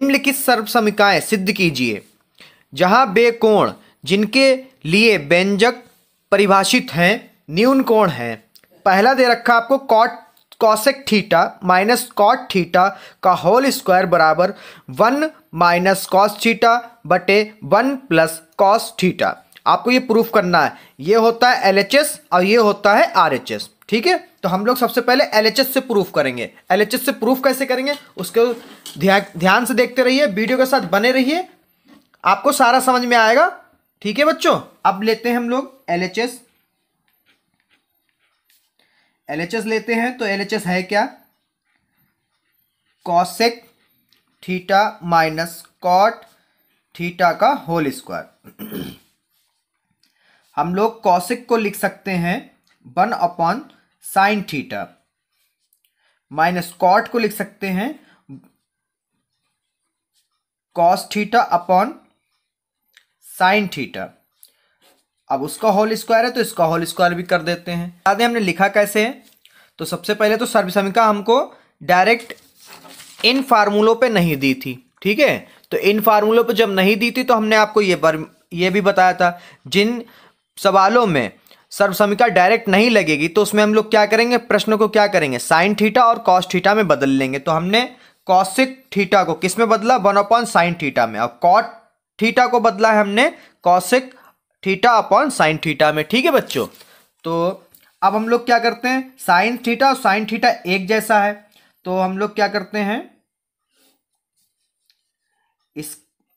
निम्नलिखित सर्वसमीकाएं सिद्ध कीजिए जहां बे कोण जिनके लिए व्यंजक परिभाषित हैं न्यून कोण है। पहला दे रखा आपको cosec theta minus cot theta का होल स्क्वायर बराबर 1 माइनस कॉस थीटा बटे 1 प्लस कॉस थीटा। आपको ये प्रूफ करना है। ये होता है LHS और ये होता है RHS। ठीक है, तो हम लोग सबसे पहले LHS से प्रूफ करेंगे। LHS से प्रूफ कैसे करेंगे उसके ध्यान से देखते रहिए, वीडियो के साथ बने रहिए, आपको सारा समझ में आएगा। ठीक है बच्चों, अब लेते हैं हम लोग LHS लेते हैं। तो LHS है क्या? Cosec theta minus cot theta का होल स्क्वायर। हम लोग कॉसेक को लिख सकते हैं 1 upon sine theta, minus cot को लिख सकते हैं cos theta upon sine theta. अब उसका होल स्क्वायर है तो इसका होल स्क्वायर भी कर देते हैं। याद है हमने लिखा कैसे है? तो सबसे पहले तो सर्वसमीका हमको डायरेक्ट इन फार्मूलों पे नहीं दी थी। ठीक है, तो इन फार्मूलों पे जब नहीं दी थी तो हमने आपको ये भी बताया था जिन सवालों में सर्वसमीका डायरेक्ट नहीं लगेगी तो उसमें हम लोग क्या करेंगे, प्रश्न को क्या करेंगे, साइन थीटा और कॉस थीटा में बदल लेंगे। तो हमने कॉसिक थीटा को किस में बदला? 1 अपॉन साइन थीटा में। और कॉट थीटा को बदला है हमने cosec theta upon sine theta में। ठीक है बच्चों, तो अब हम लोग क्या करते हैं, साइन थीटा और साइन थीटा एक जैसा है तो हम लोग क्या करते हैं,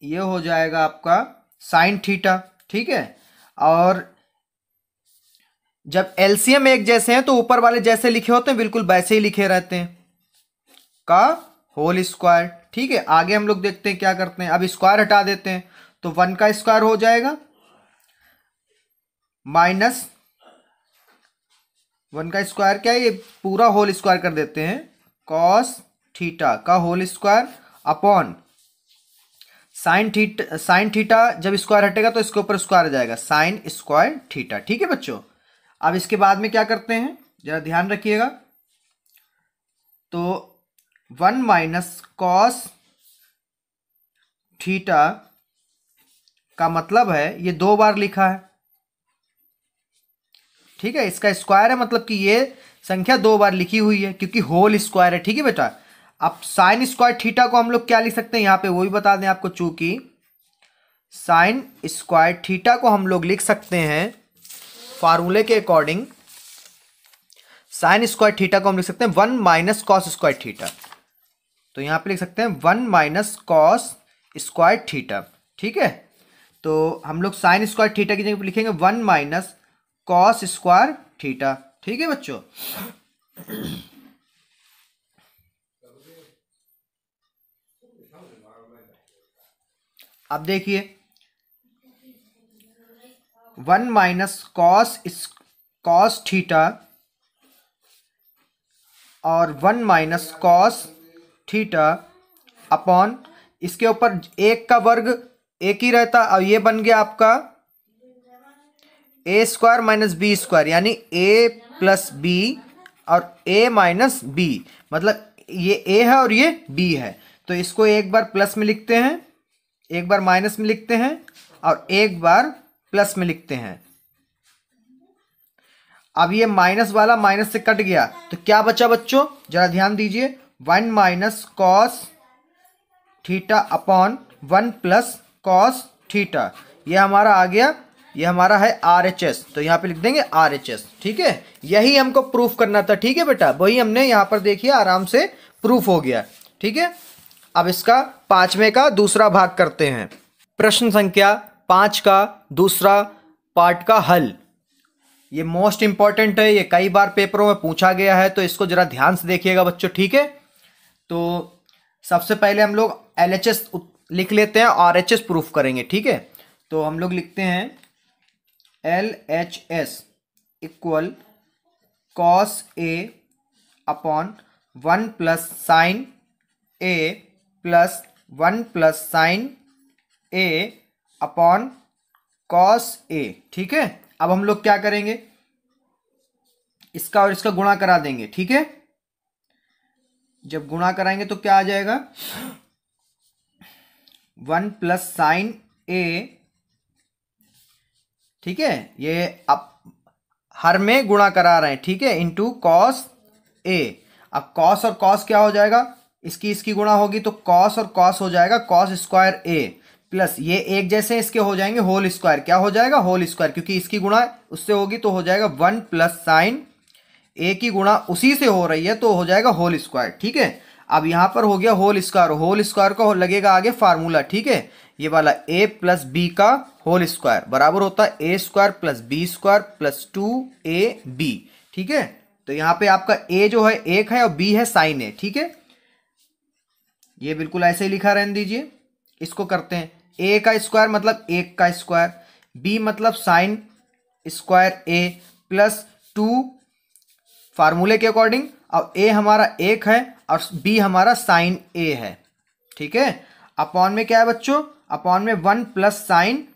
ये हो जाएगा आपका साइन थीटा। ठीक है, और जब एलसीएम एक जैसे हैं तो ऊपर वाले जैसे लिखे होते हैं बिल्कुल वैसे ही लिखे रहते हैं, का होल स्क्वायर। ठीक है, आगे हम लोग देखते हैं क्या करते हैं। अब स्क्वायर हटा देते हैं तो 1 का स्क्वायर हो जाएगा माइनस 1 का स्क्वायर क्या है, ये पूरा होल स्क्वायर कर देते हैं, कॉस थीटा का whole square upon sine theta जब स्क्वायर हटेगा तो इसके ऊपर स्क्वायर आ जाएगा साइन स्क्वायर थीटा। ठीक है बच्चों, अब इसके बाद में क्या करते हैं जरा ध्यान रखिएगा। तो 1 माइनस कॉस थीटा का मतलब है ये 2 बार लिखा है। ठीक है, इसका स्क्वायर है मतलब कि ये संख्या 2 बार लिखी हुई है क्योंकि होल स्क्वायर है। ठीक है बेटा, अब साइन स्क्वायर थीटा को हम लोग क्या लिख सकते हैं यहां पे वो भी बता दें आपको। चूंकि साइन स्क्वायर थीटा को हम लोग लिख सकते हैं फार्मूले के अकॉर्डिंग, साइन स्क्वायर थीटा को हम लिख सकते हैं 1 माइनस कॉस स्क्वायर थीटा। तो यहां पे लिख सकते हैं 1 माइनस कॉस स्क्वायर थीटा। ठीक है, तो हम लोग साइन स्क्वायर थीटा की जगह पे लिखेंगे 1 माइनस कॉस स्क्वायर थीटा। ठीक है बच्चों, अब देखिए 1 माइनस कॉस थीटा और 1 माइनस कॉस थीटा अपॉन इसके ऊपर एक का वर्ग एक ही रहता और ये बन गया आपका ए स्क्वायर माइनस बी स्क्वायर, यानी ए प्लस बी और ए माइनस बी, मतलब ये ए है और ये बी है। तो इसको एक बार प्लस में लिखते हैं, एक बार माइनस में लिखते हैं और एक बार प्लस में लिखते हैं। अब ये माइनस वाला माइनस से कट गया तो क्या बचा बच्चों, जरा ध्यान दीजिए, 1 minus cos theta upon 1 plus cos theta, ये हमारा आ गया, ये हमारा है RHS। तो यहाँ पे लिख देंगे RHS। ठीक है, यही हमको प्रूफ करना था। ठीक है बेटा, वही हमने यहाँ पर देखिए आराम से प्रूफ हो गया। ठीक है, अब इसका 5वें का दूसरा भाग करते हैं। प्रश्न संख्या 5 का दूसरा पार्ट का हल। ये मोस्ट इंपॉर्टेंट है, ये कई बार पेपरों में पूछा गया है तो इसको जरा ध्यान से देखिएगा बच्चों। ठीक है, तो सबसे पहले हम लोग LHS लिख लेते हैं और RHS प्रूफ करेंगे। ठीक है, तो हम लोग लिखते हैं LHS equal cos A upon 1 plus sign A plus 1 plus sign A upon cos A। ठीक है, अब हम लोग क्या करेंगे, इसका और इसका गुणा करा देंगे। ठीक है, जब गुणा कराएंगे तो क्या आ जाएगा, 1 प्लस साइन ए, ठीक है, ये आप हर में गुणा करा रहे हैं, ठीक है, इंटू कॉस ए। अब कॉस और कॉस क्या हो जाएगा, इसकी गुणा होगी तो कॉस और कॉस हो जाएगा कॉस स्क्वायर ए, प्लस ये एक जैसे इसके हो जाएंगे होल स्क्वायर, क्या हो जाएगा होल स्क्वायर, क्योंकि इसकी गुणा उससे होगी तो हो जाएगा 1 प्लस साइन ए की गुणा उसी से हो रही है तो हो जाएगा होल स्क्वायर, ठीक है। अब यहाँ पर हो गया होल स्क्वायर का लगेगा आगे फार्मूला, ठीक है, ये वाला a प्लस बी का होल स्क्वायर बराबर होता है A square plus B square plus 2ab, ठीक है। तो यहाँ पे आपका a जो है 1 है और b है साइन ए, ठीक है, ये बिल्कुल ऐसे ही लिखा रहने दीजिए। इसको करते हैं, a का स्क्वायर मतलब 1 का स्क्वायर, b मतलब साइन स्क्वायर a प्लस 2 फार्मूले के अकॉर्डिंग, और a हमारा 1 है और b हमारा साइन a है, ठीक है। अपॉन में क्या है बच्चों, अपॉन में 1 plus sign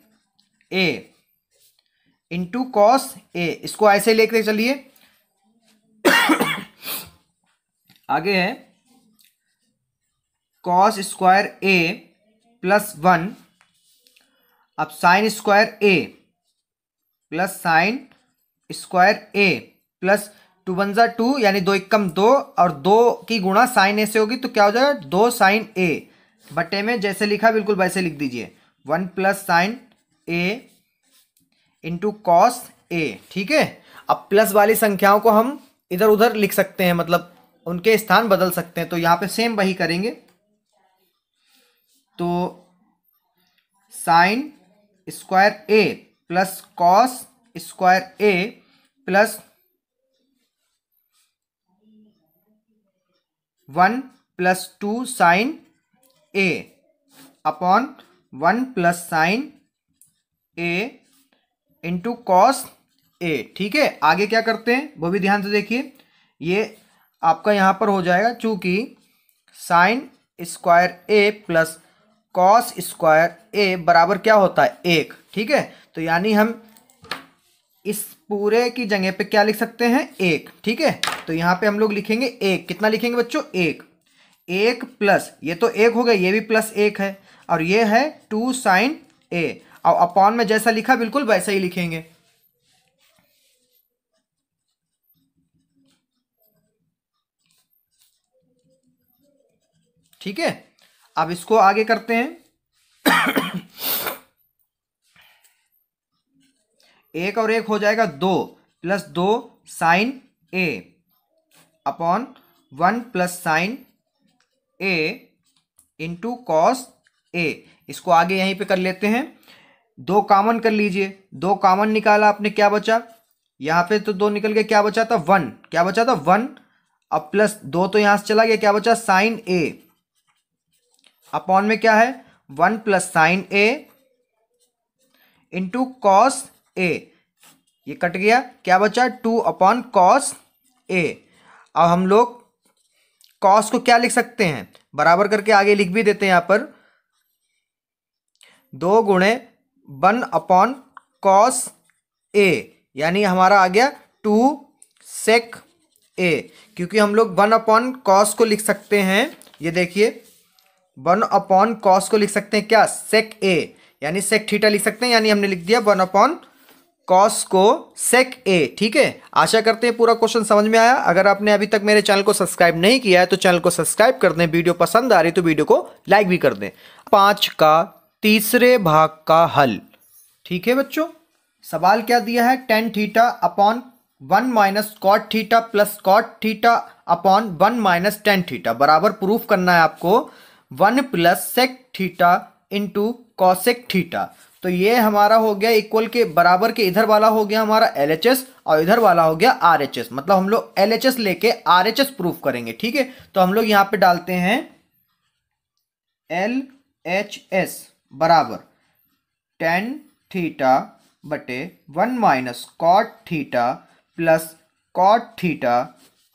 a into cos a, इसको ऐसे लेकर चलिए। आगे है कॉस स्क्वायर a प्लस 1, अब sign square a plus sign square a plus 2 one जा 2 यानी 2 एकम 2 और 2 की गुणा साइन ए से होगी तो क्या हो जाएगा 2 साइन ए बटे में जैसे लिखा बिल्कुल वैसे लिख दीजिए 1 plus sine A into cos A, ठीक है। अब प्लस वाली संख्याओं को हम इधर उधर लिख सकते हैं, मतलब उनके स्थान बदल सकते हैं, तो यहाँ पे सेम वही करेंगे। तो sine square A plus cos square A plus 1 plus 2 sign A upon 1 plus sine A into cos A, ठीक है। आगे क्या करते हैं वो भी ध्यान से देखिए, ये आपका यहाँ पर हो जाएगा चूंकि साइन स्क्वायर ए प्लस कॉस स्क्वायर ए बराबर क्या होता है 1, ठीक है। तो यानी हम इस पूरे की जगह पे क्या लिख सकते हैं 1, ठीक है। तो यहाँ पे हम लोग लिखेंगे 1, कितना लिखेंगे बच्चों 1 प्लस ये तो 1 हो गया, ये भी प्लस 1 है और ये है 2 साइन ए, और अपॉन में जैसा लिखा बिल्कुल वैसा ही लिखेंगे, ठीक है। अब इसको आगे करते हैं। 1 और 1 हो जाएगा 2 plus 2 sign A upon 1 plus sine A into cos A. इसको आगे यहीं पे कर लेते हैं, 2 कॉमन कर लीजिए, 2 कॉमन निकाला आपने, क्या बचा यहाँ पे तो 2 निकल गया, क्या बचा था 1, क्या बचा था 1, अब प्लस 2 तो यहां से चला गया, क्या बचा साइन ए अपॉन में क्या है 1 plus sine A into cos A, ये कट गया, क्या बचा 2 अपॉन कॉस ए। अब हम लोग कॉस को क्या लिख सकते हैं बराबर करके आगे लिख भी देते हैं, यहाँ पर 2 गुणे 1 अपॉन कॉस ए, यानी हमारा आ गया 2 सेक ए, क्योंकि हम लोग 1 अपॉन कॉस को लिख सकते हैं, ये देखिए 1 अपॉन कॉस को लिख सकते हैं क्या सेक ए, यानी सेक थीटा लिख सकते हैं, यानी हमने लिख दिया 1 अपॉन कॉस को सेक ए, ठीक है। आशा करते हैं पूरा क्वेश्चन समझ में आया। अगर आपने अभी तक मेरे चैनल को सब्सक्राइब नहीं किया है तो चैनल को सब्सक्राइब कर दें, वीडियो पसंद आ रही तो वीडियो को लाइक भी कर दें। 5 का तीसरे भाग का हल, ठीक है बच्चों। सवाल क्या दिया है, tan theta upon 1 minus cot theta plus cot theta upon 1 minus tan theta बराबर प्रूफ करना है आपको 1 plus sec theta into cosec theta. तो ये हमारा हो गया इक्वल के बराबर के, इधर वाला हो गया हमारा LHS और इधर वाला हो गया RHS, मतलब हम लोग LHS लेके RHS प्रूफ करेंगे, ठीक है। तो हम लोग यहां पे डालते हैं LHS बराबर टेन थीटा बटे 1 minus cot theta plus cot theta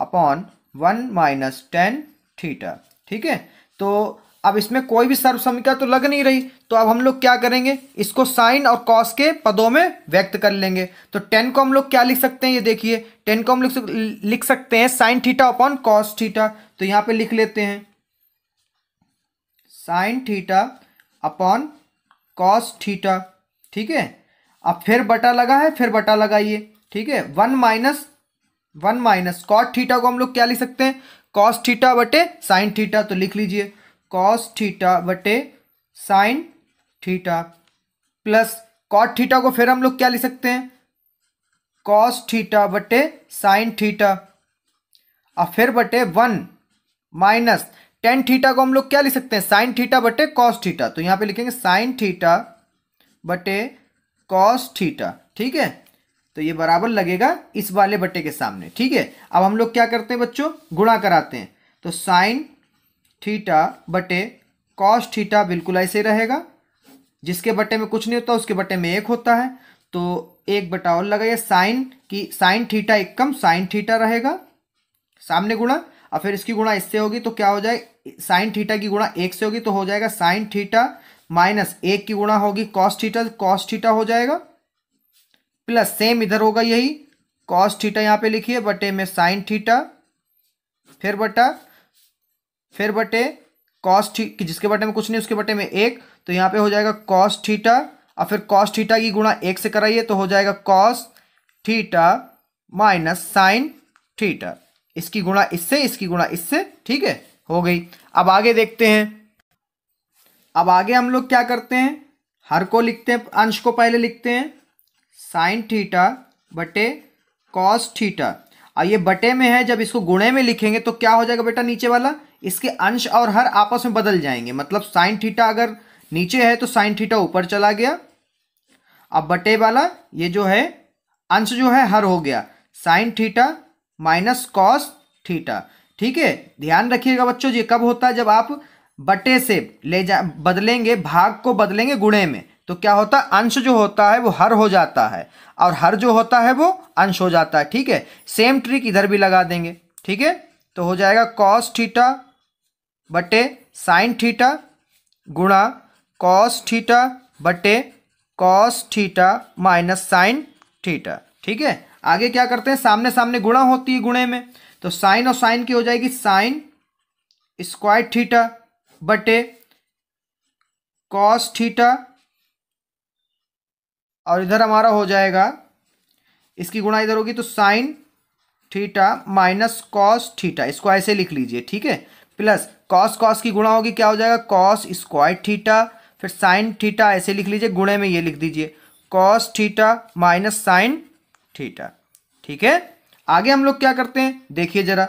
upon 1 minus tan theta, ठीक है। तो अब इसमें कोई भी सर्वसमीकरण तो लग नहीं रही, तो अब हम लोग क्या करेंगे, इसको साइन और कॉस के पदों में व्यक्त कर लेंगे। तो 10 को हम लोग क्या लिख सकते हैं, ये देखिए 10 को हम लिख सकते हैं sine theta upon cos theta. तो यहां पे लिख लेते हैं sine theta upon cos theta, ठीक है। अब फिर बटा लगा है, फिर बटा लगाइए, ठीक है। वन माइनस कॉट थीटा को हम लोग क्या लिख सकते हैं, कॉस थीटा बटे साइन थीटा, तो लिख लीजिए कॉस थीटा बटे sine theta, plus cot theta को फिर हम लोग क्या लिख सकते हैं, कॉस थीटा बटे साइन थीटा, और फिर बटे वन माइनस टेन थीटा को हम लोग क्या लिख सकते हैं, साइन थीटा बटे कॉस थीटा, तो यहां पे लिखेंगे साइन थीटा बटे कॉस थीटा, ठीक है। तो ये बराबर लगेगा इस वाले बटे के सामने, ठीक है। अब हम लोग क्या करते हैं बच्चों, गुणा कराते हैं, तो साइन थीटा बटे कॉस थीटा बिल्कुल ऐसे रहेगा, जिसके बटे में कुछ नहीं होता उसके बटे में एक होता है, तो एक बटा और लगाइए, साइन थीटा एक कम साइन थीटा रहेगा, सामने गुणा, और फिर इसकी गुणा इससे होगी तो क्या हो जाए, साइन थीटा की गुणा एक से होगी तो हो जाएगा साइन थीटा माइनस एक की गुणा होगी कॉस थीटा हो जाएगा, प्लस सेम इधर होगा यही, कॉस थीटा यहाँ पे लिखिए बटे में साइन थीटा, फिर बटे कॉस थीटा, जिसके बटे में कुछ नहीं उसके बटे में एक, तो यहाँ पे हो जाएगा कॉस थीटा, और फिर कॉस थीटा की गुणा एक से कराइए तो हो जाएगा cos theta minus sine theta, इसकी गुणा इससे, इसकी गुणा इससे, ठीक है, हो गई। अब आगे देखते हैं, अब आगे हम लोग क्या करते हैं, हर को लिखते हैं, अंश को पहले लिखते हैं, साइन थीटा बटे कॉस थीटा, और ये बटे में है, जब इसको गुणे में लिखेंगे तो क्या हो जाएगा बेटा, नीचे वाला इसके अंश और हर आपस में बदल जाएंगे, मतलब साइन थीटा अगर नीचे है तो साइन थीटा ऊपर चला गया, अब बटे वाला ये जो है अंश जो है हर हो गया, sign theta minus cos theta, ठीक है। ध्यान रखिएगा बच्चों, ये कब होता है, जब आप बटे से बदलेंगे, भाग को बदलेंगे गुणे में, तो क्या होता है, अंश जो होता है वो हर हो जाता है और हर जो होता है वो अंश हो जाता है, ठीक है। सेम ट्रिक इधर भी लगा देंगे, ठीक है। तो हो जाएगा कॉस थीटा बटे साइन थीटा गुणा कॉस थीटा बटे cos theta minus sine theta, ठीक है। आगे क्या करते हैं, सामने सामने गुणा होती है गुणे में, तो साइन और साइन की हो जाएगी साइन स्क्वायर थीटा बटे कॉस थीटा, और इधर हमारा हो जाएगा, इसकी गुणा इधर होगी तो sign theta minus cos theta, इसको ऐसे लिख लीजिए, ठीक है, प्लस कॉस की गुणा होगी, क्या हो जाएगा, कॉस स्क्वायर थीटा, फिर साइन थीटा ऐसे लिख लीजिए, गुणे में ये लिख दीजिए cos theta minus sine theta, ठीक है। आगे हम लोग क्या करते हैं देखिए जरा,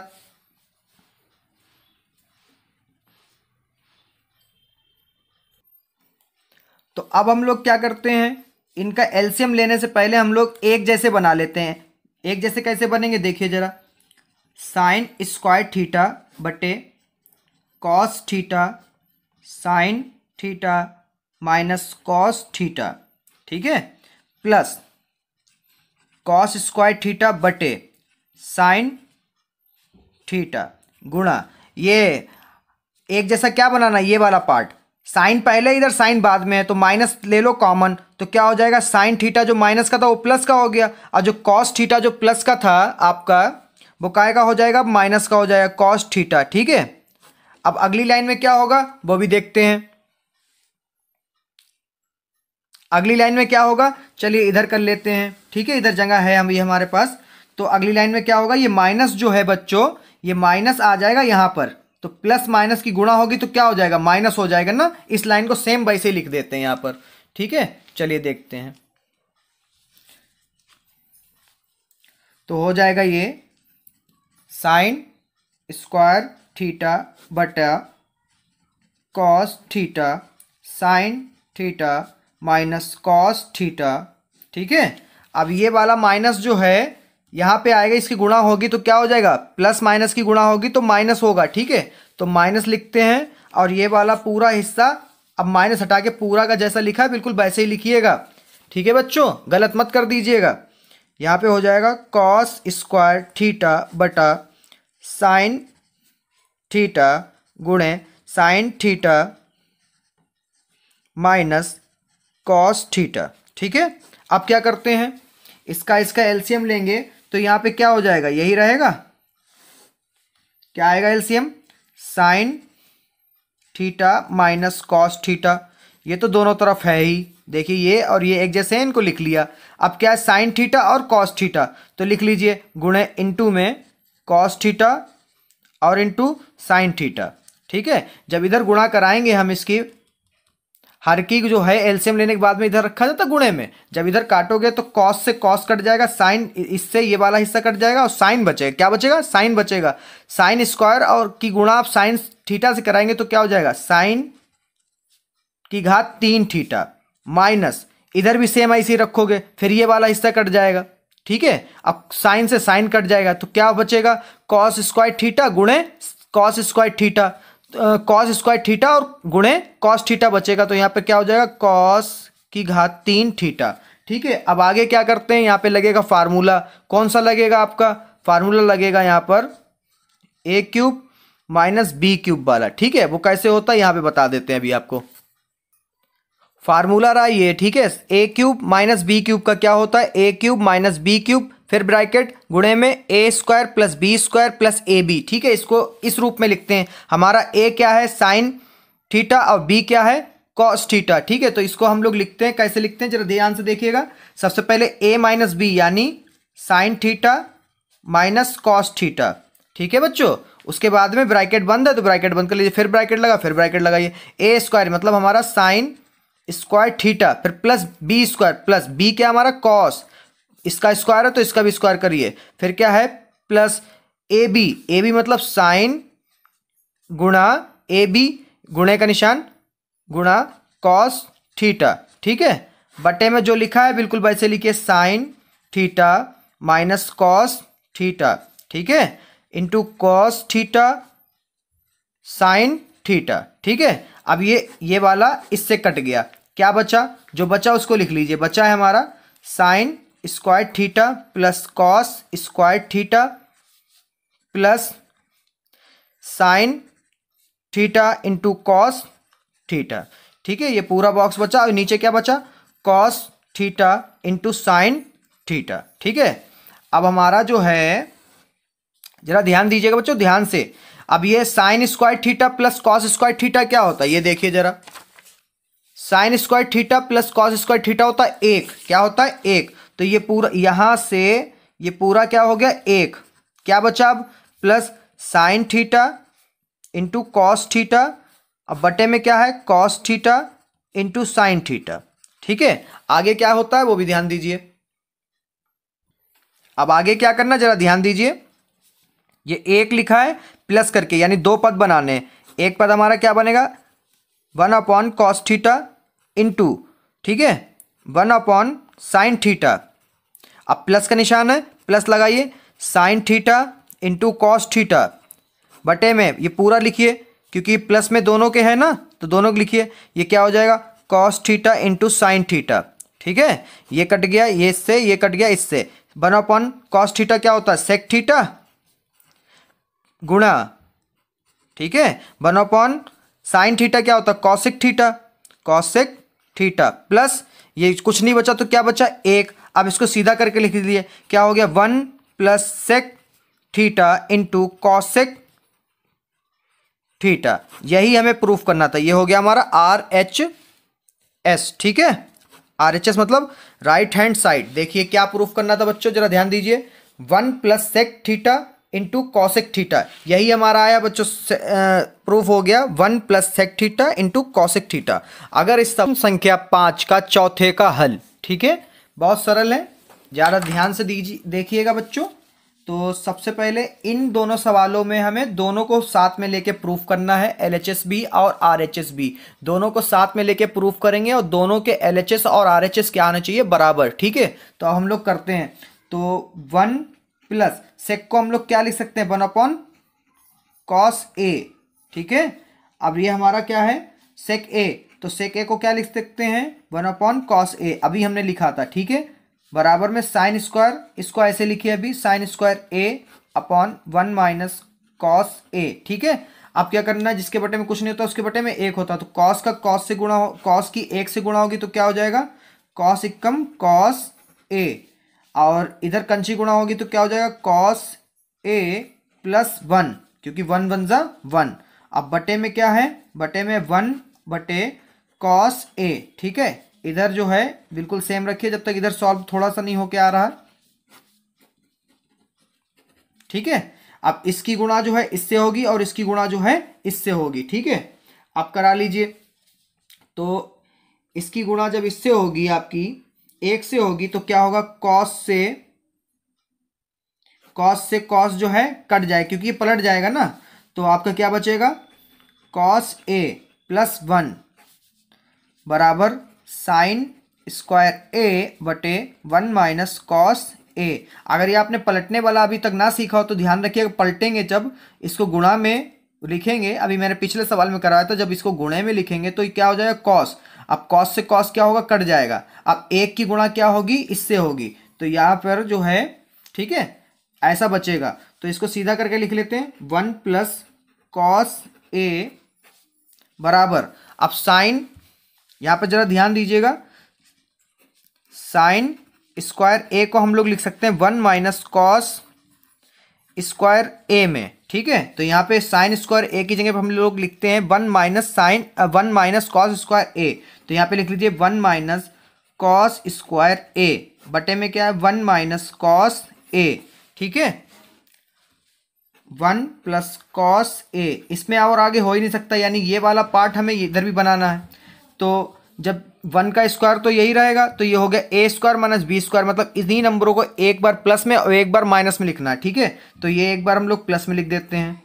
तो अब हम लोग क्या करते हैं, इनका एलसीएम लेने से पहले हम लोग एक जैसे बना लेते हैं। एक जैसे कैसे बनेंगे देखिए जरा, साइन स्क्वायर थीटा बटे cos theta sine theta minus cos theta, ठीक है, प्लस कॉस स्क्वायर थीटा बटे साइन थीटा गुणा, ये एक जैसा क्या बनाना, ये वाला पार्ट, साइन पहले इधर साइन बाद में है तो माइनस ले लो कॉमन, तो क्या हो जाएगा, साइन थीटा जो माइनस का था वो प्लस का हो गया, और जो कॉस थीटा जो प्लस का था आपका वो काय का हो जाएगा, माइनस का हो जाएगा कॉस थीटा, ठीक है। अब अगली लाइन में क्या होगा वो भी देखते हैं, अगली लाइन में क्या होगा, चलिए इधर कर लेते हैं, ठीक है, इधर जगह है हम ये हमारे पास, तो अगली लाइन में क्या होगा, ये माइनस जो है बच्चों, ये माइनस आ जाएगा यहां पर, तो प्लस माइनस की गुणा होगी तो क्या हो जाएगा, माइनस हो जाएगा ना, इस लाइन को सेम वैसे ही लिख देते हैं यहां पर, ठीक है। चलिए देखते हैं, तो हो जाएगा ये साइन स्क्वायर थीटा बटा cos theta sine theta minus cos theta, ठीक है। अब ये वाला माइनस जो है यहाँ पे आएगा, इसकी गुणा होगी तो क्या हो जाएगा, प्लस माइनस की गुणा होगी तो माइनस होगा, ठीक है, तो माइनस लिखते हैं, और ये वाला पूरा हिस्सा अब माइनस हटा के पूरा का जैसा लिखा है बिल्कुल वैसे ही लिखिएगा, ठीक है बच्चों, गलत मत कर दीजिएगा। यहाँ पे हो जाएगा कॉस स्क्वायर थीटा बटा साइन थीटा गुणे sign theta minus cos theta, ठीक है। अब क्या करते हैं, इसका एलसीएम लेंगे तो यहाँ पे क्या हो जाएगा, यही रहेगा, क्या आएगा LCM, sign theta minus cos theta, ये तो दोनों तरफ है ही, देखिए ये और ये एक जैसे हैं, इनको लिख लिया। अब क्या है, साइन थीटा और कॉस थीटा, तो लिख लीजिए गुणे इंटू में कॉस थीटा और इंटू साइन थीटा। ठीक है, जब इधर गुणा कराएंगे हम इसकी हर की जो है एलसीएम लेने के बाद में इधर रखा जाता गुणे में, जब इधर काटोगे तो कॉस से कॉस कट जाएगा, साइन इससे ये वाला हिस्सा कट जाएगा और साइन बचेगा। क्या बचेगा, साइन बचेगा। साइन स्क्वायर और की गुणा आप साइन थीटा से कराएंगे तो क्या हो जाएगा, साइन की घात 3 थीटा माइनस इधर भी सेम ऐसे ही रखोगे, फिर ये वाला हिस्सा कट जाएगा। ठीक है, अब साइन से साइन कट जाएगा तो क्या बचेगा, कॉस स्क्वायर थीटा गुणे cos square theta, cos square theta और गुणे कॉस थीटा बचेगा। तो यहाँ पे क्या हो जाएगा, कॉस की घात 3 थीटा। ठीक है, अब आगे क्या करते हैं, यहाँ पे लगेगा फार्मूला। कौन सा लगेगा, आपका फार्मूला लगेगा यहाँ पर ए क्यूब माइनस बी क्यूब वाला। ठीक है, वो कैसे होता है यहाँ पे बता देते हैं अभी आपको। फार्मूला रहा ये, ठीक है, A cube minus B cube का क्या होता है, A cube minus B cube फिर ब्रैकेट गुणे में A square plus B square plus A B. ठीक है, इसको इस रूप में लिखते हैं। हमारा ए क्या है, साइन थीटा और बी क्या है, कॉस थीटा। ठीक है, तो इसको हम लोग लिखते हैं, कैसे लिखते हैं जरा ध्यान से देखिएगा। सबसे पहले ए माइनस बी यानी sign theta minus cos theta. ठीक है बच्चों, उसके बाद में ब्रैकेट बंद है तो ब्रैकेट बंद कर लीजिए, फिर ब्रैकेट लगा, फिर ब्रैकेट लगाइए। ए स्क्वायर मतलब हमारा साइन स्क्वायर थीटा फिर plus B square plus B क्या हमारा कॉस, इसका स्क्वायर है तो इसका भी स्क्वायर करिए, फिर क्या है प्लस ए बी मतलब साइन गुणा ए बी गुणे का निशान गुणा कॉस थीटा। ठीक है, बटे में जो लिखा है बिल्कुल वैसे लिखिए, sign theta minus cos theta. ठीक है, into cos theta sine theta. ठीक है, अब ये वाला इससे कट गया, क्या बचा, जो बचा उसको लिख लीजिए। बचा है हमारा sine square theta plus cos square theta plus sine theta into cos theta. ठीक है, ये पूरा बॉक्स बचा और नीचे क्या बचा, cos theta into sine theta. ठीक है, अब हमारा जो है, जरा ध्यान दीजिएगा बच्चों ध्यान से। अब ये sign square theta plus cos square theta क्या होता है, ये देखिए जरा। Sign square theta plus cos square theta होता है 1, क्या होता है 1। तो ये पूरा यहां से ये पूरा क्या हो गया 1, क्या बचा अब plus sine theta into cos theta, अब बटे में क्या है cos theta into sine theta. ठीक है, आगे क्या होता है वो भी ध्यान दीजिए। अब आगे क्या करना जरा ध्यान दीजिए, ये 1 लिखा है प्लस करके यानी 2 पद बनाने। एक पद हमारा क्या बनेगा 1 अपॉन कॉस थीटा इंटू, ठीक है, 1 अपॉन साइन थीटा। अब प्लस का निशान है, प्लस लगाइए, sine theta into cos theta बटे में ये पूरा लिखिए क्योंकि प्लस में दोनों के हैं ना, तो दोनों को लिखिए। ये क्या हो जाएगा cos theta into sine theta. ठीक है, ये कट गया, ये इससे, ये कट गया इससे। 1 अपॉन कॉस थीटा क्या होता है सेक थीटा गुणा, ठीक है, 1 अपॉन साइन थीटा क्या होता है cosec theta, cosec theta plus ये कुछ नहीं बचा तो क्या बचा 1। अब इसको सीधा करके लिख दीजिए, क्या हो गया 1 plus sec theta into cosec theta. यही हमें प्रूफ करना था, ये हो गया हमारा RHS। ठीक है, RHS मतलब राइट हैंड साइड। देखिए क्या प्रूफ करना था बच्चों, जरा ध्यान दीजिए, 1 plus sec theta into cosec theta, यही हमारा आया बच्चों, प्रूफ हो गया 1 plus sec theta into cosec theta. अगर इस संख्या 5 का चौथे का हल, ठीक है, बहुत सरल है, ज़्यादा ध्यान से दीजिए देखिएगा बच्चों। तो सबसे पहले इन दोनों सवालों में हमें दोनों को साथ में लेके प्रूफ करना है, LHSB और RHSB दोनों को साथ में लेके प्रूफ करेंगे और दोनों के LHS और RHS क्या आना चाहिए बराबर। ठीक है, तो हम लोग करते हैं। तो 1 प्लस सेक को हम लोग क्या लिख सकते हैं 1 अपॉन कॉस ए। ठीक है, अब ये हमारा क्या है सेक ए, तो सेक ए को क्या लिख सकते हैं 1 अपॉन कॉस ए, अभी हमने लिखा था। ठीक है, बराबर में साइन स्क्वायर, इसको ऐसे लिखिए अभी, साइन स्क्वायर ए अपॉन 1 माइनस कॉस ए। ठीक है, अब क्या करना है, जिसके बटे में कुछ नहीं होता उसके बटे में 1 होता, तो कॉस का कॉस से गुणा हो, कॉस की 1 से गुणा होगी तो क्या हो जाएगा कॉस एकम कॉस ए, और इधर कंची गुणा होगी तो क्या हो जाएगा कॉस ए प्लस 1, क्योंकि 1 1 जा 1। अब बटे में क्या है, बटे में 1 बटे कॉस ए, ठीक है। इधर जो है बिल्कुल सेम रखिए जब तक इधर सॉल्व थोड़ा सा नहीं होके आ रहा, ठीक है। अब इसकी गुणा जो है इससे होगी और इसकी गुणा जो है इससे होगी, ठीक है। आप करा लीजिए। तो इसकी गुणा जब इससे होगी आपकी 1 से होगी तो क्या होगा, कॉस से कॉस जो है कट जाए क्योंकि ये पलट जाएगा ना, तो आपका क्या बचेगा, कॉस ए प्लस 1 बराबर साइन स्क्वायर ए बटे 1 माइनस कॉस ए। अगर ये आपने पलटने वाला अभी तक ना सीखा हो तो ध्यान रखिएगा, पलटेंगे जब इसको गुणा में लिखेंगे, अभी मैंने पिछले सवाल में कराया था, जब इसको गुणे में लिखेंगे तो क्या हो जाएगा, कॉस। अब कॉस से कॉस क्या होगा, कट जाएगा। अब 1 की गुणा क्या होगी, इससे होगी, तो यहाँ पर जो है, ठीक है, ऐसा बचेगा। तो इसको सीधा करके लिख लेते हैं, 1 प्लस कॉस ए बराबर, अब साइन, यहां पर जरा ध्यान दीजिएगा, साइन स्क्वायर ए को हम लोग लिख सकते हैं 1 माइनस कॉस स्क्वायर ए में, ठीक है। तो यहाँ पे साइन स्क्वायर ए की जगह पर हम लोग लिखते हैं 1 माइनस कॉस स्क्वायर ए। तो यहाँ पे लिख लीजिए 1 माइनस कॉस स्क्वायर ए बटे में क्या है, 1 माइनस कॉस ए, ठीक है। 1 प्लस कॉस ए, इसमें और आगे हो ही नहीं सकता, यानी ये वाला पार्ट हमें इधर भी बनाना है। तो जब 1 का स्क्वायर तो यही रहेगा, तो ये हो गया ए स्क्वायर माइनस बी स्क्वायर, मतलब इन्हीं नंबरों को एक बार प्लस में और एक बार माइनस में लिखना है, ठीक है। तो ये एक बार हम लोग प्लस में लिख देते हैं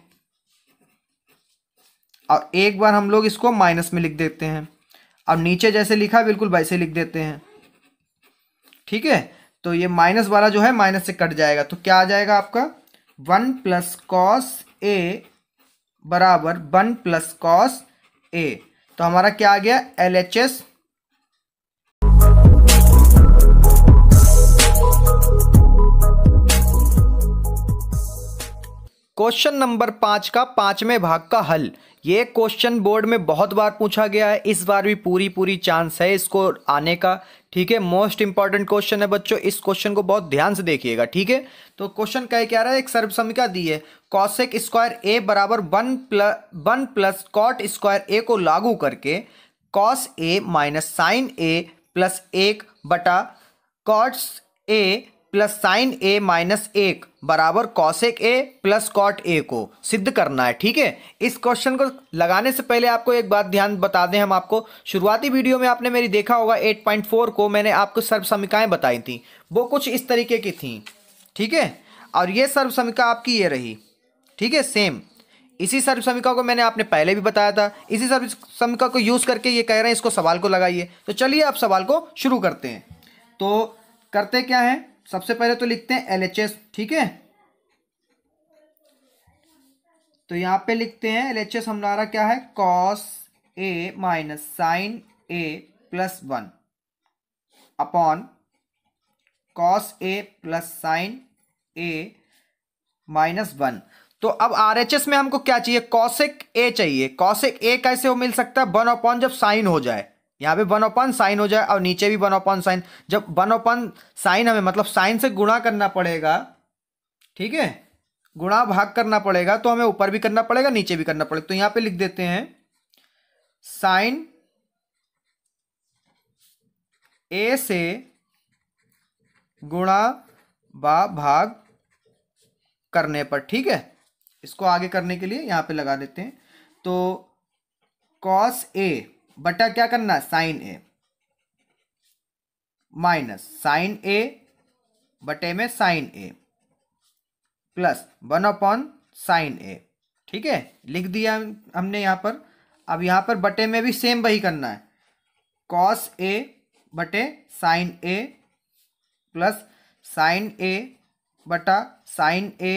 और एक बार हम लोग इसको माइनस में लिख देते हैं, और नीचे जैसे लिखा बिल्कुल वैसे लिख देते हैं, ठीक है। तो ये माइनस वाला जो है माइनस से कट जाएगा, तो क्या आ जाएगा आपका, 1 प्लस कॉस ए बराबर 1 प्लस कॉस ए। तो हमारा क्या आ गया, LHS। क्वेश्चन नंबर 5 का 5वें भाग का हल। ये क्वेश्चन बोर्ड में बहुत बार पूछा गया है, इस बार भी पूरी चांस है इसको आने का, ठीक है। मोस्ट इंपॉर्टेंट क्वेश्चन है बच्चों, इस क्वेश्चन को बहुत ध्यान से देखिएगा, ठीक है। तो क्वेश्चन क्या रहा है, एक सर्वसमीका दी है, कॉसेक स्क्वायर ए बराबर 1 प्लस कॉट स्क्वायर ए को लागू करके cos A minus sine A plus 1 बटा cots A plus sine A minus 1 बराबर cosec A plus cot A को सिद्ध करना है, ठीक है। इस क्वेश्चन को लगाने से पहले आपको एक बात ध्यान बता दें, हम आपको शुरुआती वीडियो में आपने मेरी देखा होगा 8.4 को मैंने आपको सर्वसमीकाएं बताई थी, वो कुछ इस तरीके की थी, ठीक है। और ये सर्वसमीका आपकी ये रही, ठीक है, सेम इसी सर्वसमीका को मैंने आपने पहले भी बताया था, इसी सर्वसमीका को यूज करके ये कह रहे हैं इसको सवाल को लगाइए। तो चलिए आप सवाल को शुरू करते हैं। तो करते क्या है, सबसे पहले तो लिखते हैं LHS, ठीक है। तो यहां पे लिखते हैं LHS हमारा क्या है, cos A minus sine A plus 1 upon cos A plus sine A minus 1। तो अब RHS में हमको क्या चाहिए, कॉसेक ए चाहिए। कॉसेक ए कैसे हो मिल सकता है, 1 अपॉन जब साइन हो जाए, यहाँ पे 1 अपॉन साइन हो जाए और नीचे भी 1 अपॉन साइन। जब 1 अपॉन साइन हमें मतलब साइन से गुणा करना पड़ेगा, ठीक है, गुणा भाग करना पड़ेगा, तो हमें ऊपर भी करना पड़ेगा नीचे भी करना पड़ेगा। तो यहाँ पे लिख देते हैं साइन ए से गुणा भाग करने पर, ठीक है। इसको आगे करने के लिए यहाँ पे लगा देते हैं। तो कॉस ए बटा क्या करना है, साइन ए माइनस साइन ए बटे में sign A plus 1 upon sign ए, ठीक है, लिख दिया हमने यहाँ पर। अब यहाँ पर बटे में भी सेम वही करना है, कॉस ए बटे साइन ए प्लस साइन ए बटा sign A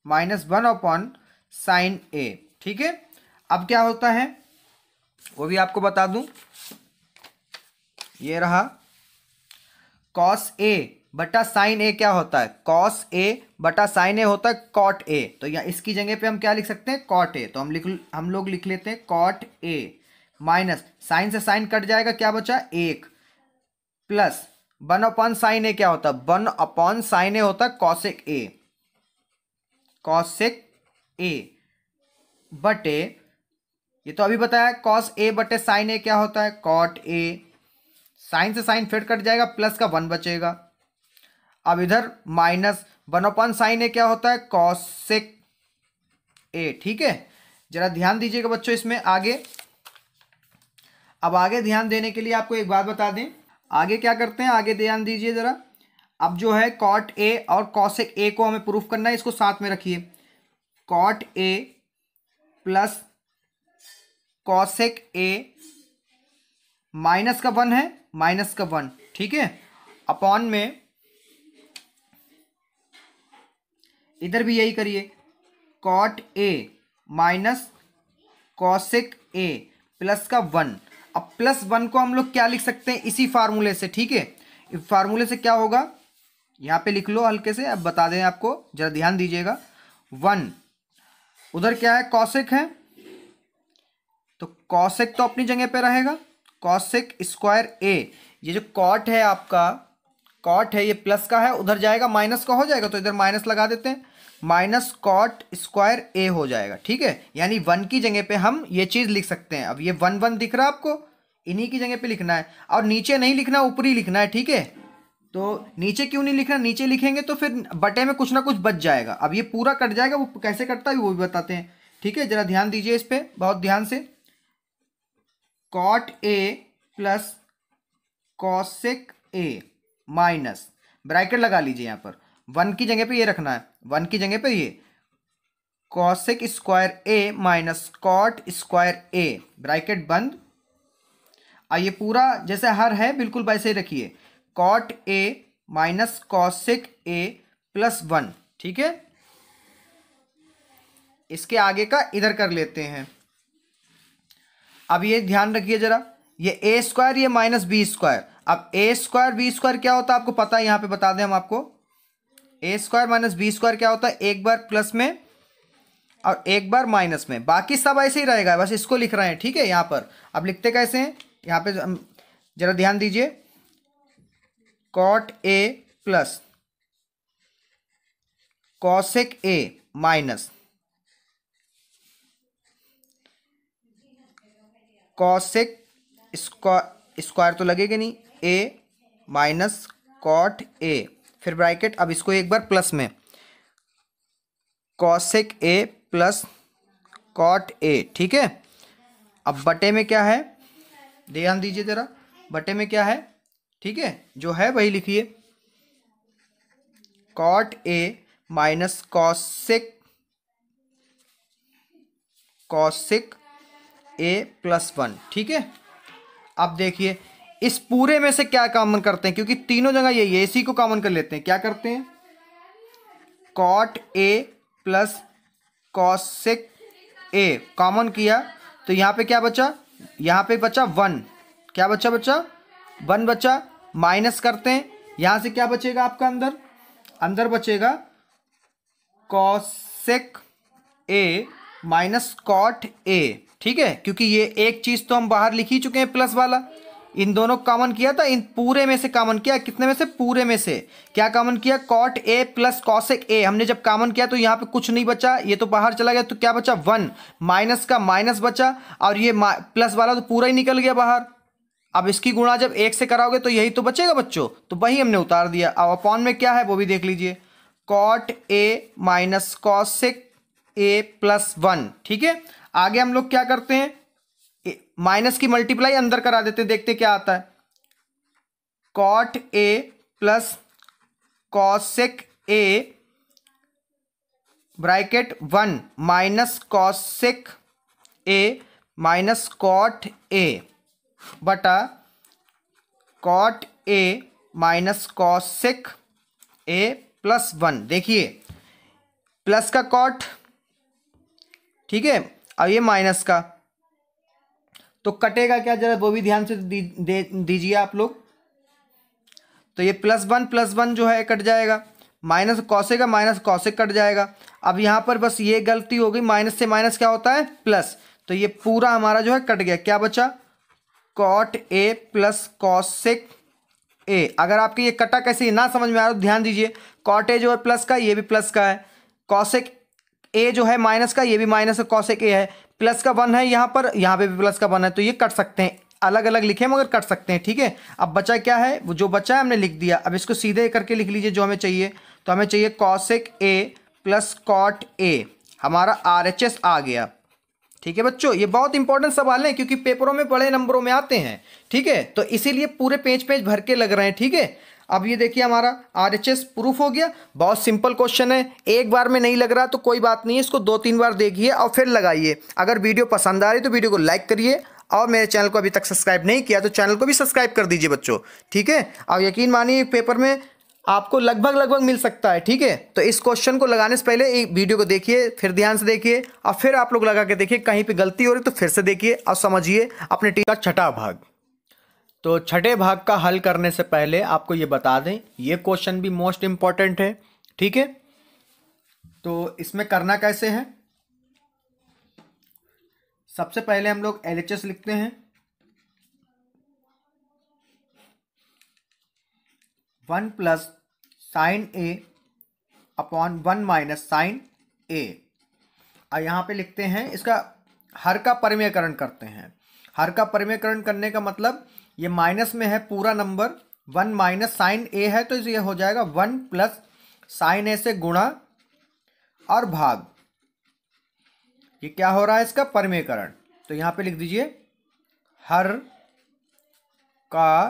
minus 1 upon sign ए, ठीक है। अब क्या होता है वो भी आपको बता दूं, ये रहा कॉस ए बटा साइन ए क्या होता है, कॉस ए बटा साइन ए होता है कॉट ए। तो या इसकी जगह पे हम क्या लिख सकते हैं, कॉट ए। तो हम लोग लिख लेते हैं कॉट ए माइनस साइन से साइन कट जाएगा, क्या बचा 1 प्लस 1 अपॉन साइन ए क्या होता है, 1 अपॉन साइन ए होता है कॉसेक ए, कॉसेक ए बटे ये तो अभी बताया कॉस ए बटे साइन ए क्या होता है, कॉट ए। साइन से साइन फिर कट जाएगा, प्लस का 1 बचेगा। अब इधर माइनस 1 साइन ए क्या होता है, कॉसेक ए। ठीक है, जरा ध्यान दीजिएगा बच्चों इसमें आगे। अब आगे ध्यान देने के लिए आपको एक बात बता दें, आगे क्या करते हैं, आगे ध्यान दीजिए जरा। अब जो है कॉट ए और कॉसेक ए को हमें प्रूफ करना है, इसको साथ में रखिए। Cot A plus cosec A, minus का 1 है, माइनस का 1, ठीक है, अपॉन में इधर भी यही करिए, cot A minus cosec A plus का 1। अब प्लस 1 को हम लोग क्या लिख सकते हैं, इसी फार्मूले से। ठीक है, इस फार्मूले से क्या होगा, यहाँ पे लिख लो हल्के से, अब बता दें आपको, जरा ध्यान दीजिएगा। 1 उधर क्या है, कॉसेक है, तो कॉसेक तो अपनी जगह पे रहेगा, कॉसेक स्क्वायर ए। ये जो कॉट है आपका, कॉट है ये प्लस का है, उधर जाएगा माइनस का हो जाएगा, तो इधर माइनस लगा देते हैं, माइनस कॉट स्क्वायर ए हो जाएगा। ठीक है, यानी 1 की जगह पे हम ये चीज़ लिख सकते हैं। अब ये 1 1 दिख रहा है आपको, इन्हीं की जगह पे लिखना है, और नीचे नहीं लिखना, ऊपर ही लिखना है। ठीक है, तो नीचे क्यों नहीं लिखना, नीचे लिखेंगे तो फिर बटे में कुछ ना कुछ बच जाएगा। अब ये पूरा कट जाएगा, वो कैसे कटता है वो भी बताते हैं। ठीक है, जरा ध्यान दीजिए इस पर बहुत ध्यान से। Cot A plus cosec A minus, bracket लगा लीजिए यहाँ पर, 1 की जगह पे ये रखना है, 1 की जगह पे ये कॉसेक स्क्वायर ए माइनस कॉट स्क्वायर ए, ब्रैकेट बंद। और ये पूरा जैसे हर है बिल्कुल वैसे ही रखिए, cot A minus cosec A plus 1। ठीक है, इसके आगे का इधर कर लेते हैं। अब ये ध्यान रखिए जरा, ये ए स्क्वायर, ये माइनस बी स्क्वायर। अब ए स्क्वायर बी स्क्वायर क्या होता है आपको पता है, यहाँ पे बता दें हम आपको, ए स्क्वायर माइनस बी स्क्वायर क्या होता है, एक बार प्लस में और एक बार माइनस में, बाकी सब ऐसे ही रहेगा, बस इसको लिख रहे हैं। ठीक है, यहाँ पर अब लिखते कैसे हैं, यहाँ पे जरा ध्यान दीजिए, cot A plus cosec A minus cosec square तो लगेगा नहीं, ए माइनस कॉट ए, फिर ब्रैकेट, अब इसको एक बार प्लस में, cosec A plus cot A. ठीक है, अब बटे में क्या है, ध्यान दीजिए जरा, बटे में क्या है, ठीक है, जो है वही लिखिए, cot A minus cosec A plus 1। ठीक है, अब देखिए इस पूरे में से क्या कॉमन करते हैं, क्योंकि तीनों जगह यही है, इसी को कॉमन कर लेते हैं। क्या करते हैं, cot A plus cosec A common किया, तो यहाँ पे क्या बचा, यहाँ पे बचा 1, क्या बचा, 1 बचा, माइनस करते हैं, यहाँ से क्या बचेगा आपका, अंदर बचेगा cosec A minus cot A. ठीक है, क्योंकि ये एक चीज़ तो हम बाहर लिख ही चुके हैं प्लस वाला, इन दोनों कॉमन किया था, इन पूरे में से कॉमन किया, कितने में से, पूरे में से क्या कॉमन किया, cot A plus cosec A. हमने जब कॉमन किया तो यहाँ पे कुछ नहीं बचा, ये तो बाहर चला गया, तो क्या बचा, 1, माइनस का माइनस बचा, और ये प्लस वाला तो पूरा ही निकल गया बाहर। अब इसकी गुणा जब 1 से कराओगे तो यही तो बचेगा बच्चों, तो वही हमने उतार दिया। अब अपॉन में क्या है वो भी देख लीजिए, cot A minus cosec A plus 1। ठीक है, आगे हम लोग क्या करते हैं, माइनस की मल्टीप्लाई अंदर करा देते हैं, देखते क्या आता है, cot A plus cosec A bracket 1 minus cosec A minus cot A बटा cot A minus cosec A plus 1। देखिए प्लस का कॉट, ठीक है, और ये माइनस का, तो कटेगा क्या, जरा वो भी ध्यान से दीजिए आप लोग। तो ये प्लस वन जो है कट जाएगा, minus cosec minus cosec cut जाएगा। अब यहाँ पर बस ये गलती हो गई, माइनस से माइनस क्या होता है, प्लस, तो ये पूरा हमारा जो है कट गया, क्या बचा, cot A plus cosec A. अगर आपके ये कटा कैसे ना समझ में आ रहा तो ध्यान दीजिए, कॉट ए जो है प्लस का, ये भी प्लस का है, कॉसेक ए जो है माइनस का, ये भी माइनस का, कॉसेक ए है, प्लस का 1 है यहाँ पर, यहाँ पे भी प्लस का 1 है, तो ये कट सकते हैं, अलग अलग लिखे मगर कट सकते हैं, ठीक है। अब बचा क्या है, वो जो बचा है हमने लिख दिया। अब इसको सीधे करके लिख लीजिए जो हमें चाहिए। तो हमें चाहिए cosec A plus cot A, हमारा RHS आ गया, ठीक है बच्चों। ये बहुत इंपॉर्टेंट सवाल है क्योंकि पेपरों में बड़े नंबरों में आते हैं, ठीक है, तो इसीलिए पूरे पेज पेज भर के लग रहे हैं, ठीक है। अब ये देखिए हमारा RHS प्रूफ हो गया। बहुत सिंपल क्वेश्चन है, एक बार में नहीं लग रहा तो कोई बात नहीं है, इसको 2-3 बार देखिए और फिर लगाइए। अगर वीडियो पसंद आ रही तो वीडियो को लाइक करिए, और मेरे चैनल को अभी तक सब्सक्राइब नहीं किया तो चैनल को भी सब्सक्राइब कर दीजिए बच्चों, ठीक है। और यकीन मानिए पेपर में आपको लगभग मिल सकता है, ठीक है। तो इस क्वेश्चन को लगाने से पहले एक वीडियो को देखिए, फिर ध्यान से देखिए और फिर आप लोग लगा के देखिए, कहीं पे गलती हो रही तो फिर से देखिए और समझिए अपने टीका छठा भाग। तो छठे भाग का हल करने से पहले आपको ये बता दें, ये क्वेश्चन भी मोस्ट इंपॉर्टेंट है, ठीक है। तो इसमें करना कैसे है, सबसे पहले हम लोग LHS लिखते हैं, 1 प्लस साइन ए अपॉन 1 माइनस साइन ए। और यहाँ पे लिखते हैं इसका हर का परिमेयकरण करते हैं। हर का परिमेयकरण करने का मतलब ये माइनस में है पूरा नंबर, 1 माइनस साइन ए है तो ये हो जाएगा 1 प्लस साइन ए से गुणा और भाग, ये क्या हो रहा है इसका परिमेयकरण। तो यहाँ पे लिख दीजिए हर का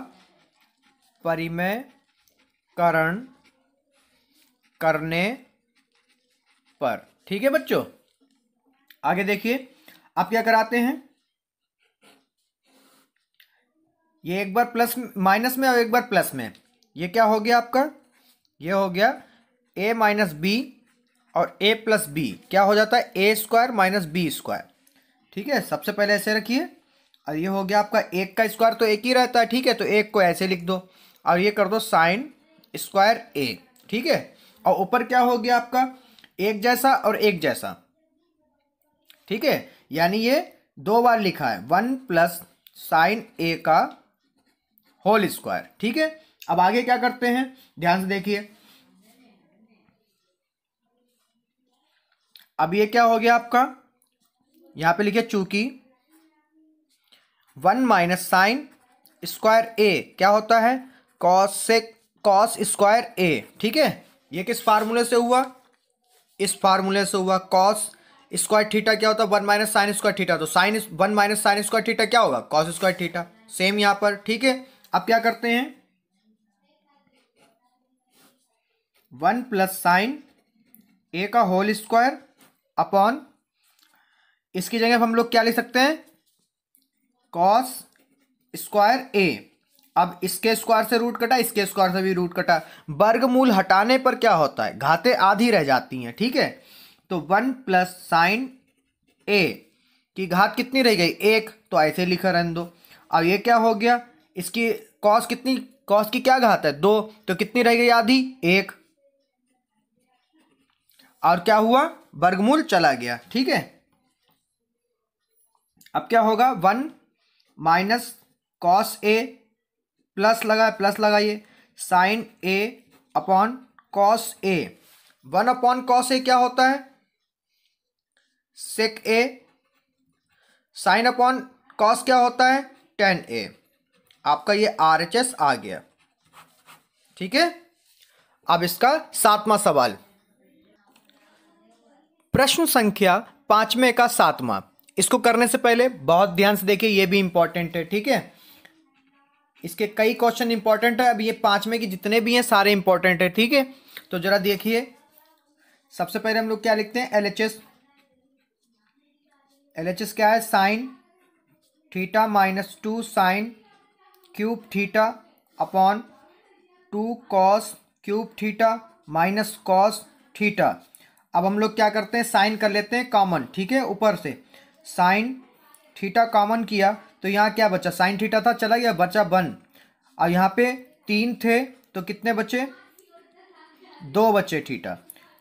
परिमेयकरण करने पर, ठीक है बच्चों। आगे देखिए अब क्या कराते हैं, ये एक बार प्लस माइनस में और एक बार प्लस में, ये क्या हो गया आपका, ये हो गया a माइनस बी और a प्लस बी क्या हो जाता है a square minus B square, ठीक है। सबसे पहले ऐसे रखिए और ये हो गया आपका एक का स्क्वायर तो एक ही रहता है, ठीक है, तो एक को ऐसे लिख दो और ये कर दो साइन स्क्वायर a, ठीक है। और ऊपर क्या हो गया आपका एक जैसा और एक जैसा, ठीक है, यानी ये 2 बार लिखा है 1 प्लस साइन a का होल स्क्वायर, ठीक है। अब आगे क्या करते हैं ध्यान से देखिए, अब ये क्या हो गया आपका, यहां पे लिखिए चूंकि 1 माइनस साइन स्क्वायर ए क्या होता है कॉस स्क्वायर ए, ठीक है। ये किस फार्मूले से हुआ, इस फार्मूले से हुआ। कॉस स्क्वायर थीटा क्या होता है 1 माइनस साइन स्क्वायर थीटा, तो sine 1 minus sine square theta क्या होगा कॉस स्क्वायर थीटा, सेम यहां पर, ठीक है। अब क्या करते हैं 1 प्लस साइन ए का होल स्क्वायर अपॉन, इसकी जगह हम लोग क्या लिख सकते हैं कॉस स्क्वायर ए। अब इसके स्क्वायर से रूट कटा, इसके स्क्वायर से भी रूट कटा, वर्गमूल हटाने पर क्या होता है घातें आधी रह जाती हैं, ठीक है। तो 1 प्लस साइन ए की घात कितनी रह गई 1, तो ऐसे लिखा रहने दो। अब ये क्या हो गया, इसकी कॉस कितनी, कॉस की क्या घात है 2, तो कितनी रह गई आधी 1, और क्या हुआ वर्गमूल चला गया, ठीक है। अब क्या होगा 1 माइनस कॉस ए प्लस लगाइए sign A upon cos A, 1 upon cos A क्या होता है सेक ए, साइन अपॉन कॉस क्या होता है टेन ए। आपका ये RHS आ गया, ठीक है। अब इसका 7वां सवाल, प्रश्न संख्या 5वें का 7वां। इसको करने से पहले बहुत ध्यान से देखिए, ये भी इंपॉर्टेंट है, ठीक है। इसके कई क्वेश्चन इंपॉर्टेंट है, अब ये 5वें के जितने भी हैं सारे इंपॉर्टेंट है, ठीक है। तो जरा देखिए सबसे पहले हम लोग क्या लिखते हैं LHS क्या है sign theta minus 2 sine cube theta upon 2 cos cube theta minus cos theta. अब हम लोग क्या करते हैं साइन कर लेते हैं कॉमन, ठीक है। ऊपर से साइन थीटा कॉमन किया तो यहाँ क्या बचा साइन थीटा था चला गया बचा 1, और यहाँ पे 3 थे तो कितने बचे 2 बचे थीटा,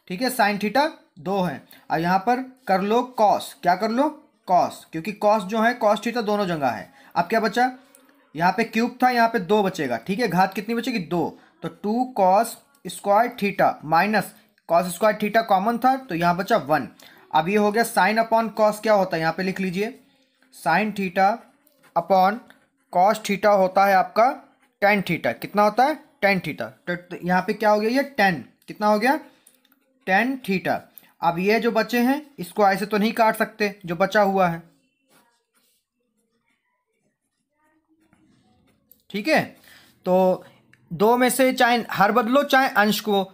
ठीक है। साइन थीटा 2 है, और यहाँ पर कर लो कॉस, क्या कर लो कॉस, क्योंकि कॉस जो है कॉस थीटा दोनों जगह है। अब क्या बचा यहाँ पे क्यूब था यहाँ पे 2 बचेगा, ठीक है। घात कितनी बचेगी 2, तो 2 cos square theta minus cos square theta common था तो यहाँ बचा 1। अब ये हो गया साइन अपॉन कॉस क्या होता है, यहाँ पे लिख लीजिए sine theta upon cos theta होता है आपका टेन थीटा। कितना होता है, टेन थीटा। तो यहाँ पे क्या हो गया, ये टेन, कितना हो गया, टेन थीटा। अब ये जो बचे हैं इसको ऐसे तो नहीं काट सकते, जो बचा हुआ है, ठीक है। तो दो में से चाहे हर बदलो चाहे अंश को,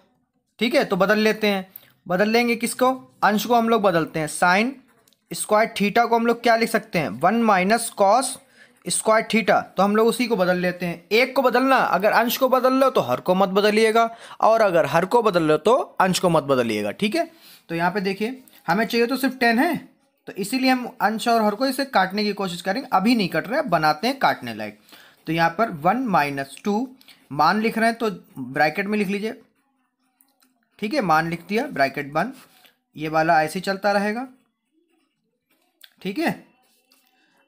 ठीक है, तो बदल लेते हैं। बदल लेंगे किसको, अंश को हम लोग बदलते हैं। साइन स्क्वायर थीटा को हम लोग क्या लिख सकते हैं, one minus cos square theta, तो हम लोग उसी को बदल लेते हैं। एक को बदलना, अगर अंश को बदल लो तो हर को मत बदलिएगा, और अगर हर को बदल लो तो अंश को मत बदलिएगा, ठीक है। तो यहाँ पे देखिए हमें चाहिए तो सिर्फ 10 है, तो इसीलिए हम अंश और हर को इसे काटने की कोशिश करेंगे। अभी नहीं कट रहे, बनाते हैं काटने लायक। तो यहाँ पर 1 माइनस 2 मान लिख रहे हैं तो ब्रैकेट में लिख लीजिए, ठीक है, मान लिख दिया, ब्रैकेट बंद, ये वाला ऐसे ही चलता रहेगा, ठीक है।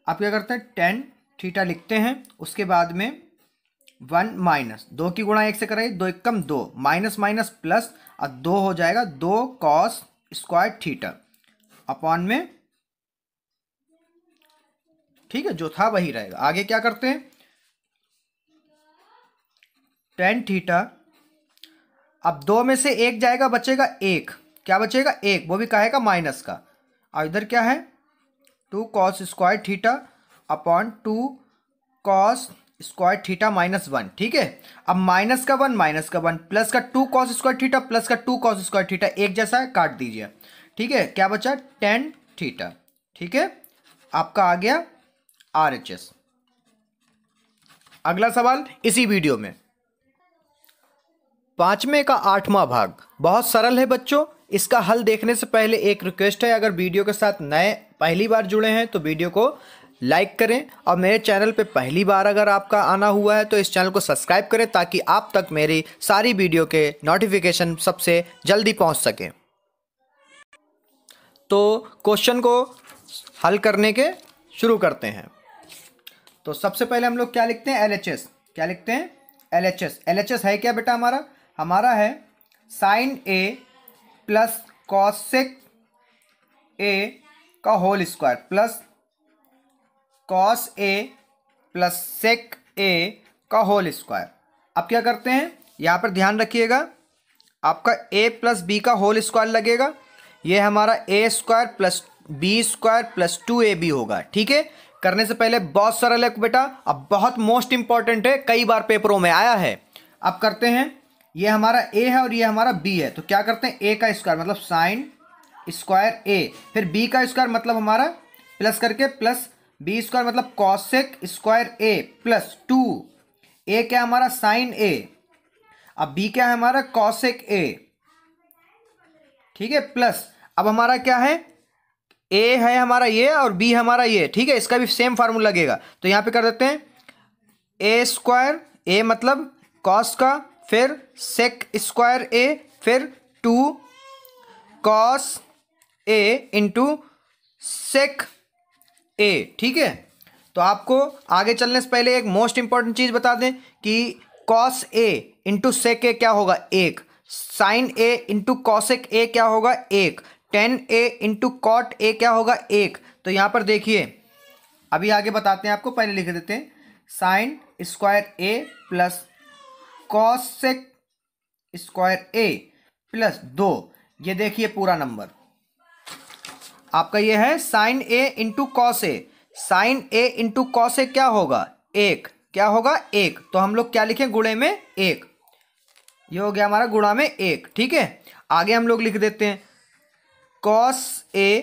अब क्या करते हैं, टेन थीटा लिखते हैं, उसके बाद में 1 माइनस 2 की गुणा 1 से करेंगे, 2 एकम 2, माइनस माइनस प्लस, और 2 हो जाएगा 2 कॉस स्क्वायर थीटा अपॉन में, ठीक है, जो था वही रहेगा। आगे क्या करते हैं, टेन थीटा, अब 2 में से 1 जाएगा, बचेगा 1, क्या बचेगा, 1, वो भी काहे का, माइनस का। और इधर क्या है, 2 cos square theta upon 2 cos square theta minus 1, ठीक है। अब माइनस का 1 माइनस का 1 प्लस का 2 कॉस स्क्वायर थीटा प्लस का 2 कॉस स्क्वायर थीटा एक जैसा है, काट दीजिए, ठीक है। क्या बचा, टेन थीटा, ठीक है, आपका आ गया RHS। अगला सवाल इसी वीडियो में, पांचवें का आठवां भाग बहुत सरल है बच्चों। इसका हल देखने से पहले एक रिक्वेस्ट है, अगर वीडियो के साथ नए पहली बार जुड़े हैं तो वीडियो को लाइक करें, और मेरे चैनल पे पहली बार अगर आपका आना हुआ है तो इस चैनल को सब्सक्राइब करें, ताकि आप तक मेरी सारी वीडियो के नोटिफिकेशन सबसे जल्दी पहुंच सके। तो क्वेश्चन को हल करने के शुरू करते हैं। तो सबसे पहले हम लोग क्या लिखते हैं, LHS, क्या लिखते हैं, LHS। LHS है क्या बेटा, हमारा है sine A plus cosec A का whole square plus cos A plus sec A का होल स्क्वायर। अब क्या करते हैं, यहाँ पर ध्यान रखिएगा, आपका a प्लस बी का होल स्क्वायर लगेगा, ये हमारा a square plus B square plus 2ab होगा, ठीक है। करने से पहले बहुत सरल है बेटा, अब बहुत मोस्ट इंपॉर्टेंट है, कई बार पेपरों में आया है। अब करते हैं, ये हमारा a है और ये हमारा b है, तो क्या करते हैं, a का स्क्वायर मतलब साइन स्क्वायर a, फिर b का स्क्वायर मतलब हमारा प्लस करके प्लस b स्क्वायर मतलब cosec square a plus 2, a क्या हमारा साइन a, अब b क्या है हमारा कॉसेक a, ठीक है, प्लस अब हमारा क्या है, a है हमारा ये और b हमारा ये, ठीक है, इसका भी सेम फार्मूला लगेगा। तो यहां पे कर देते हैं a स्क्वायर, a मतलब कॉस का, फिर सेक स्क्वायर a, फिर 2 cos a into sec a, ठीक है। तो आपको आगे चलने से पहले एक मोस्ट इंपॉर्टेंट चीज बता दें कि cos a into sec a क्या होगा, 1, sine a into cosec a क्या होगा, 1, tan a into cot a क्या होगा, 1। तो यहां पर देखिए, अभी आगे बताते हैं आपको, पहले लिख देते हैं sine square a plus cosec square a plus 2, ये देखिए पूरा नंबर आपका ये है sine a into cos a, sine a into cos a क्या होगा, 1, क्या होगा 1, तो हम लोग क्या लिखें, गुणे में 1, ये हो गया हमारा गुणा में 1, ठीक है। आगे हम लोग लिख देते हैं cos a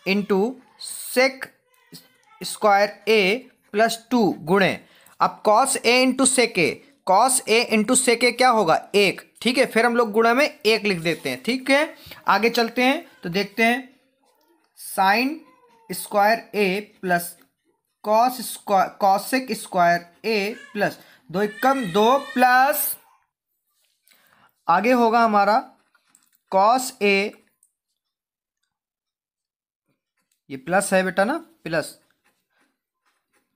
into sec square a plus 2 गुणे, अब cos a into sec a, cos a into sec a क्या होगा, 1, ठीक है, फिर हम लोग गुणा में 1 लिख देते हैं, ठीक है। आगे चलते हैं तो देखते हैं sine square a plus cosec square a plus 2 Ekam 2 plus आगे होगा हमारा कॉस a, ये प्लस है बेटा ना, प्लस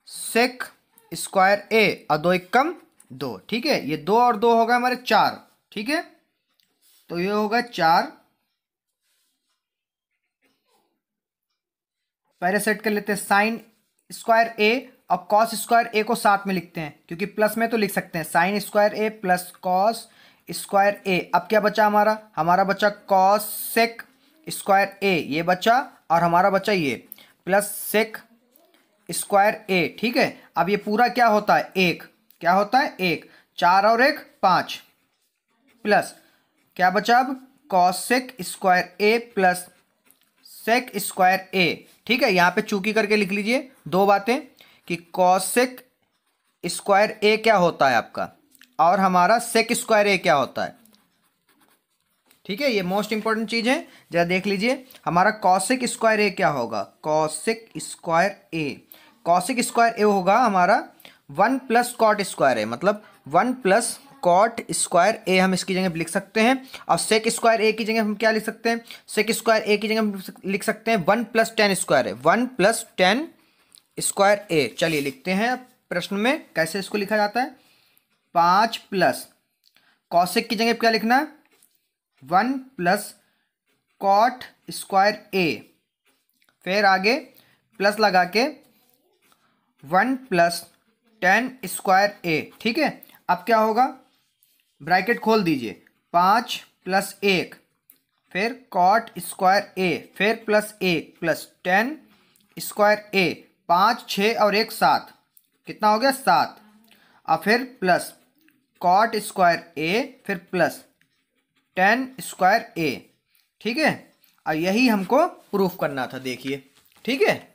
सेक स्क्वायर a और 2 एकम 2, ठीक है, ये 2 और 2 होगा हमारे 4, ठीक है। तो ये होगा 4 पहले सेट कर लेते हैं साइन स्क्वायर ए और कॉस स्क्वायर ए को साथ में लिखते हैं, क्योंकि प्लस में तो लिख सकते हैं साइन स्क्वायर ए प्लस कॉस स्क्वायर ए। अब क्या बचा हमारा बचा कॉस सेक स्क्वायर ए, ये बचा, और हमारा बचा ये प्लस सेक स्क्वायर ए। ठीक है, अब ये पूरा क्या होता है, एक, क्या होता है, एक, 4 और 1 5, प्लस क्या बचा अब कॉसेक स्क्वायर ए प्लस सेक स्क्वायर ए। ठीक है, यहाँ पे चूकी करके लिख लीजिए दो बातें कि कॉसेक स्क्वायर ए क्या होता है आपका, और हमारा सेक स्क्वायर ए क्या होता है। ठीक है, ये मोस्ट इंपॉर्टेंट चीज है, जरा देख लीजिए हमारा कॉसेक स्क्वायर ए क्या होगा, कॉसेक स्क्वायर ए, कॉसेक स्क्वायर ए होगा हमारा 1 प्लस कॉट स्क्वायर ए, मतलब 1 प्लस कॉट स्क्वायर ए हम इसकी जगह लिख सकते हैं। और सेक स्क्वायर ए की जगह हम क्या लिख सकते हैं, सेक स्क्वायर ए की जगह हम लिख सकते हैं 1 प्लस 10 स्क्वायर ए, 1 प्लस 10 स्क्वायर ए। चलिए लिखते हैं प्रश्न में कैसे इसको लिखा जाता है। 5 प्लस कॉसेक की जगह क्या लिखना है, 1 प्लस कॉट स्क्वायर ए, फिर आगे प्लस लगा के 1 प्लस 10 स्क्वायर ए। ठीक है, अब क्या होगा, ब्रैकेट खोल दीजिए, 5 प्लस 1, फिर कॉट स्क्वायर ए, फिर प्लस 1 प्लस 10 स्क्वायर ए, 5 6 और 1 7, कितना हो गया 7, और फिर प्लस कॉट स्क्वायर ए, फिर प्लस 10 स्क्वायर ए। ठीक है, और यही हमको प्रूफ करना था, देखिए। ठीक है,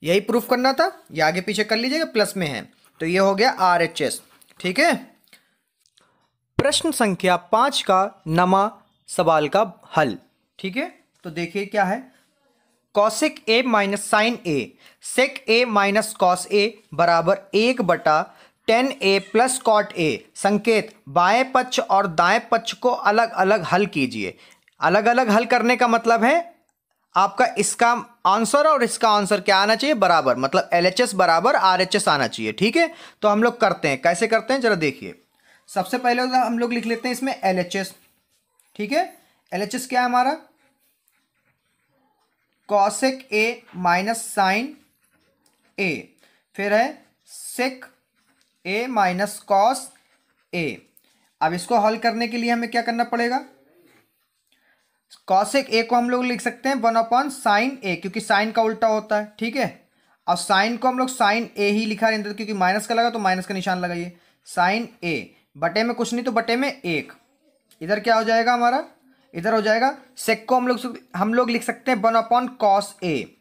यही प्रूफ करना था, ये आगे पीछे कर लीजिएगा, प्लस में है तो ये हो गया RHS। ठीक है, प्रश्न संख्या 5 का नमा सवाल का हल। ठीक है, तो देखिए क्या है, cosec A minus sine A sec A minus cos A बराबर 1/10 ए प्लस कॉट ए। संकेत, बाएं पक्ष और दाएं पक्ष को अलग अलग हल कीजिए। अलग अलग हल करने का मतलब है आपका इसका आंसर और इसका आंसर क्या आना चाहिए, बराबर, मतलब LHS बराबर RHS आना चाहिए। ठीक है, तो हम लोग करते हैं, कैसे करते हैं जरा देखिए। सबसे पहले हम लोग लिख लेते हैं इसमें LHS। ठीक है, LHS क्या है हमारा, कॉसेक ए माइनस साइन ए, फिर है सेक ए माइनस कॉस ए। अब इसको हल करने के लिए हमें क्या करना पड़ेगा, कॉसेक ए को हम लोग लिख सकते हैं 1/साइन ए, क्योंकि साइन का उल्टा होता है। ठीक है, और साइन को हम लोग साइन ए ही लिखा रहता है, क्योंकि माइनस का लगा तो माइनस का निशान लगाइए, साइन ए, बटे में कुछ नहीं तो बटे में 1, इधर क्या हो जाएगा हमारा, इधर हो जाएगा सेक को हम लोग लिख सकते हैं 1/कॉस ए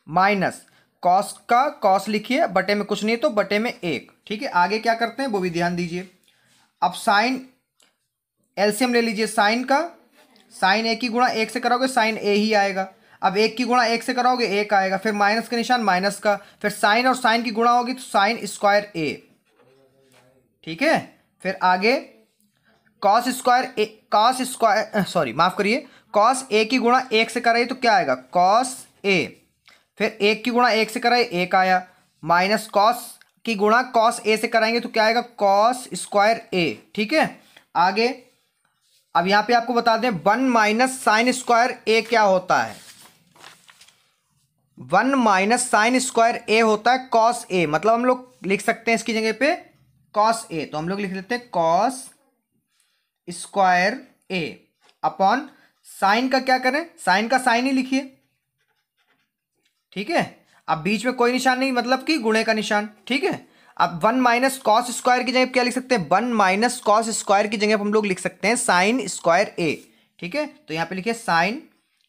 माइनस कॉस का कॉस लिखिए, बटे में कुछ नहीं तो बटे में 1। ठीक है, आगे क्या करते हैं वो भी ध्यान दीजिए। अब साइन एलसीएम ले लीजिए, साइन का, साइन ए की गुणा 1 से करोगे साइन ए ही आएगा। अब 1 की गुणा 1 से करोगे 1 आएगा, फिर माइनस का निशान माइनस का, फिर साइन और साइन की गुणा होगी तो साइन स्क्वायर ए। ठीक है, फिर आगे कॉस स्क्वायर ए, कॉस स्क्वायर सॉरी माफ करिए, कॉस ए की गुणा 1 से कराइए तो क्या आएगा, कॉस ए, फिर 1 की गुणा 1 से कराइए 1 आया, माइनस कॉस की गुणा कॉस ए से कराएंगे तो क्या आएगा, कॉस स्क्वायर ए। ठीक है, आगे अब यहां पे आपको बता दें 1 माइनस साइन स्क्वायर ए क्या होता है, 1 माइनस साइन स्क्वायर ए होता है कॉस ए, मतलब हम लोग लिख सकते हैं इसकी जगह पे कॉस ए, तो हम लोग लिख लेते हैं कॉस स्क्वायर ए अपॉन साइन का क्या करें, साइन का साइन ही लिखिए। ठीक है, अब बीच में कोई निशान नहीं, मतलब कि गुणे का निशान। ठीक है, अब 1 माइनस कॉस स्क्वायर की जगह क्या लिख सकते हैं, 1 माइनस कॉस स्क्वायर की जगह हम लोग लिख सकते हैं साइन स्क्वायर ए। ठीक है, तो यहां पे लिखिए साइन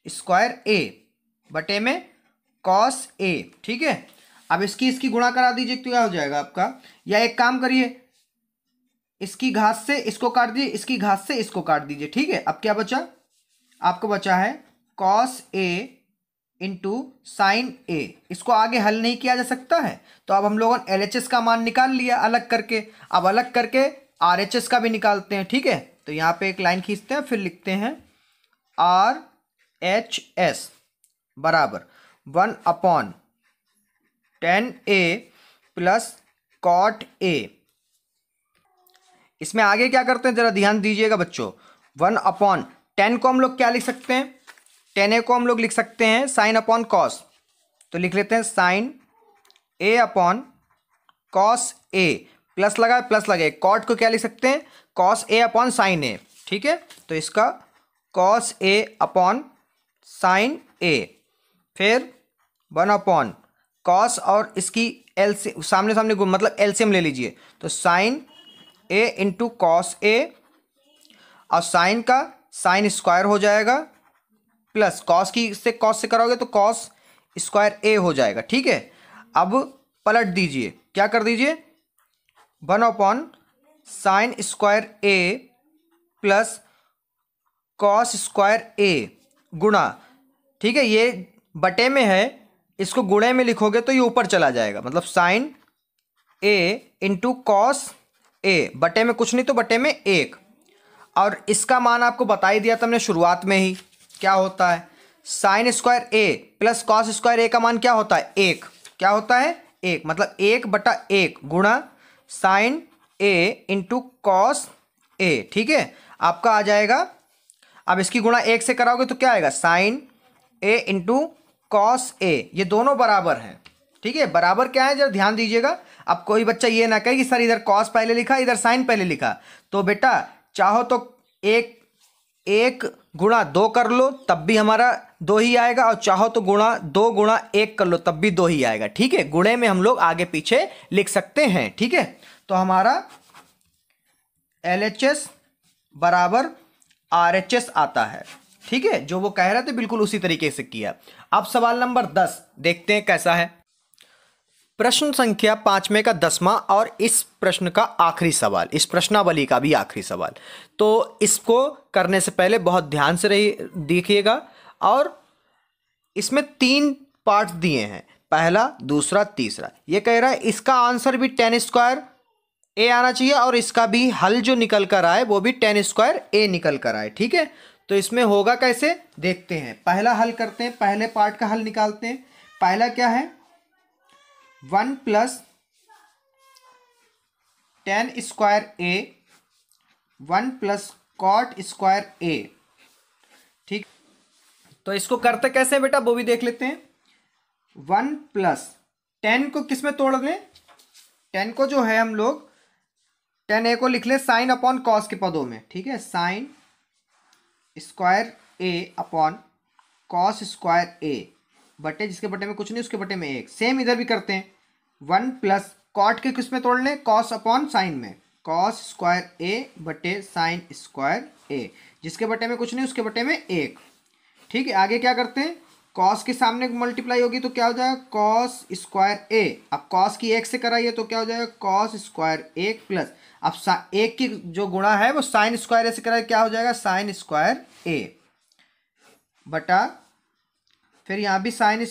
स्क्वायर ए बटे में कॉस ए। ठीक है, अब इसकी गुणा करा दीजिए तो क्या हो जाएगा आपका, या एक काम करिए, इसकी घात से इसको काट दीजिए, इसकी घात से इसको काट दीजिए। ठीक है, अब क्या बचा, आपको बचा है कॉस ए इंटू साइन ए। इसको आगे हल नहीं किया जा सकता है, तो अब हम लोगों ने LHS का मान निकाल लिया अलग करके, अब अलग करके RHS का भी निकालते हैं। ठीक है, तो यहाँ पे एक लाइन खींचते हैं, फिर लिखते हैं RHS बराबर 1/10 ए प्लस कॉट ए। इसमें आगे क्या करते हैं जरा ध्यान दीजिएगा बच्चों, 1/10 को हम लोग क्या लिख सकते हैं, टेन ए को हम लोग लिख सकते हैं साइन अपॉन कॉस, तो लिख लेते हैं sign A upon cos A, plus लगा प्लस लगे, कॉट को क्या लिख सकते हैं, कॉस ए अपॉन साइन ए, ठीक है। तो इसका कॉस ए अपॉन साइन ए, फिर 1 अपॉन कॉस और इसकी एलसीएम सामने सामने मतलब एलसीएम ले लीजिए, तो sign A into cos A, और साइन का साइन स्क्वायर हो जाएगा, प्लस कॉस से करोगे तो कॉस स्क्वायर ए हो जाएगा, ठीक है। अब पलट दीजिए, क्या कर दीजिए, 1 अपॉन साइन स्क्वायर ए प्लस कॉस स्क्वायर ए गुणा, ठीक है, ये बटे में है, इसको गुणे में लिखोगे तो ये ऊपर चला जाएगा, मतलब sign A into cos A, बटे में कुछ नहीं तो बटे में 1, और इसका मान आपको बता ही दिया था हमने शुरुआत में ही, क्या होता है, साइन स्क्वायर ए प्लस कॉस स्क्वायर ए का मान क्या होता है, 1, क्या होता है 1, मतलब 1/1 गुणा sign A into cos A, ठीक है, आपका आ जाएगा। अब इसकी गुणा 1 से कराओगे तो क्या आएगा, sign A into cos A, ये दोनों बराबर हैं, ठीक है। बराबर क्या है जरा ध्यान दीजिएगा, अब कोई बच्चा ये ना कहे कि सर इधर कॉस पहले लिखा इधर साइन पहले लिखा, तो बेटा चाहो तो 1 गुणा 2 कर लो तब भी हमारा 2 ही आएगा, और चाहो तो 2 गुणा 1 कर लो तब भी 2 ही आएगा, ठीक है। गुणे में हम लोग आगे पीछे लिख सकते हैं, ठीक है। तो हमारा LHS बराबर RHS आता है, ठीक है, जो वो कह रहे थे बिल्कुल उसी तरीके से किया। अब सवाल नंबर 10 देखते हैं कैसा है। प्रश्न संख्या 5 का 10वां और इस प्रश्न का आखिरी सवाल, इस प्रश्नावली का भी आखिरी सवाल। तो इसको करने से पहले बहुत ध्यान से देखिएगा, और इसमें 3 पार्ट दिए हैं, पहला दूसरा तीसरा। ये कह रहा है इसका आंसर भी tan स्क्वायर ए आना चाहिए, और इसका भी हल जो निकल कर आए वो भी tan स्क्वायर ए निकल कर आए, ठीक है। तो इसमें होगा कैसे देखते हैं, पहला हल करते हैं, पहले पार्ट का हल निकालते हैं। पहला क्या है, 1 प्लस tan स्क्वायर ए 1 प्लस कॉट स्क्वायर ए, ठीक। तो इसको करते कैसे बेटा वो भी देख लेते हैं। 1 प्लस tan को किस में तोड़ दें, tan को जो है हम लोग tan ए को लिख लें साइन अपॉन कॉस के पदों में, ठीक है, साइन स्क्वायर ए अपॉन कॉस स्क्वायर ए बटे, जिसके बटे में कुछ नहीं उसके बटे में 1। सेम इधर भी करते हैं, 1 प्लस कॉट के किस में तोड़ लें, कॉस अपॉन साइन में, कॉस स्क्वायर ए बटे साइन स्क्वायर ए, जिसके बटे में कुछ नहीं उसके बटे में 1, ठीक है। आगे क्या करते हैं, कॉस के सामने मल्टीप्लाई होगी तो क्या हो जाएगा, कॉस स्क्वायर ए, अब कॉस की 1 से कराइए तो क्या हो जाएगा, कॉस स्क्वायर 1 प्लस, अब 1 की जो गुणा है वो साइन स्क्वायर ए से कराइए, क्या हो जाएगा, साइन स्क्वायर ए बटा, फिर यहाँ भी साइन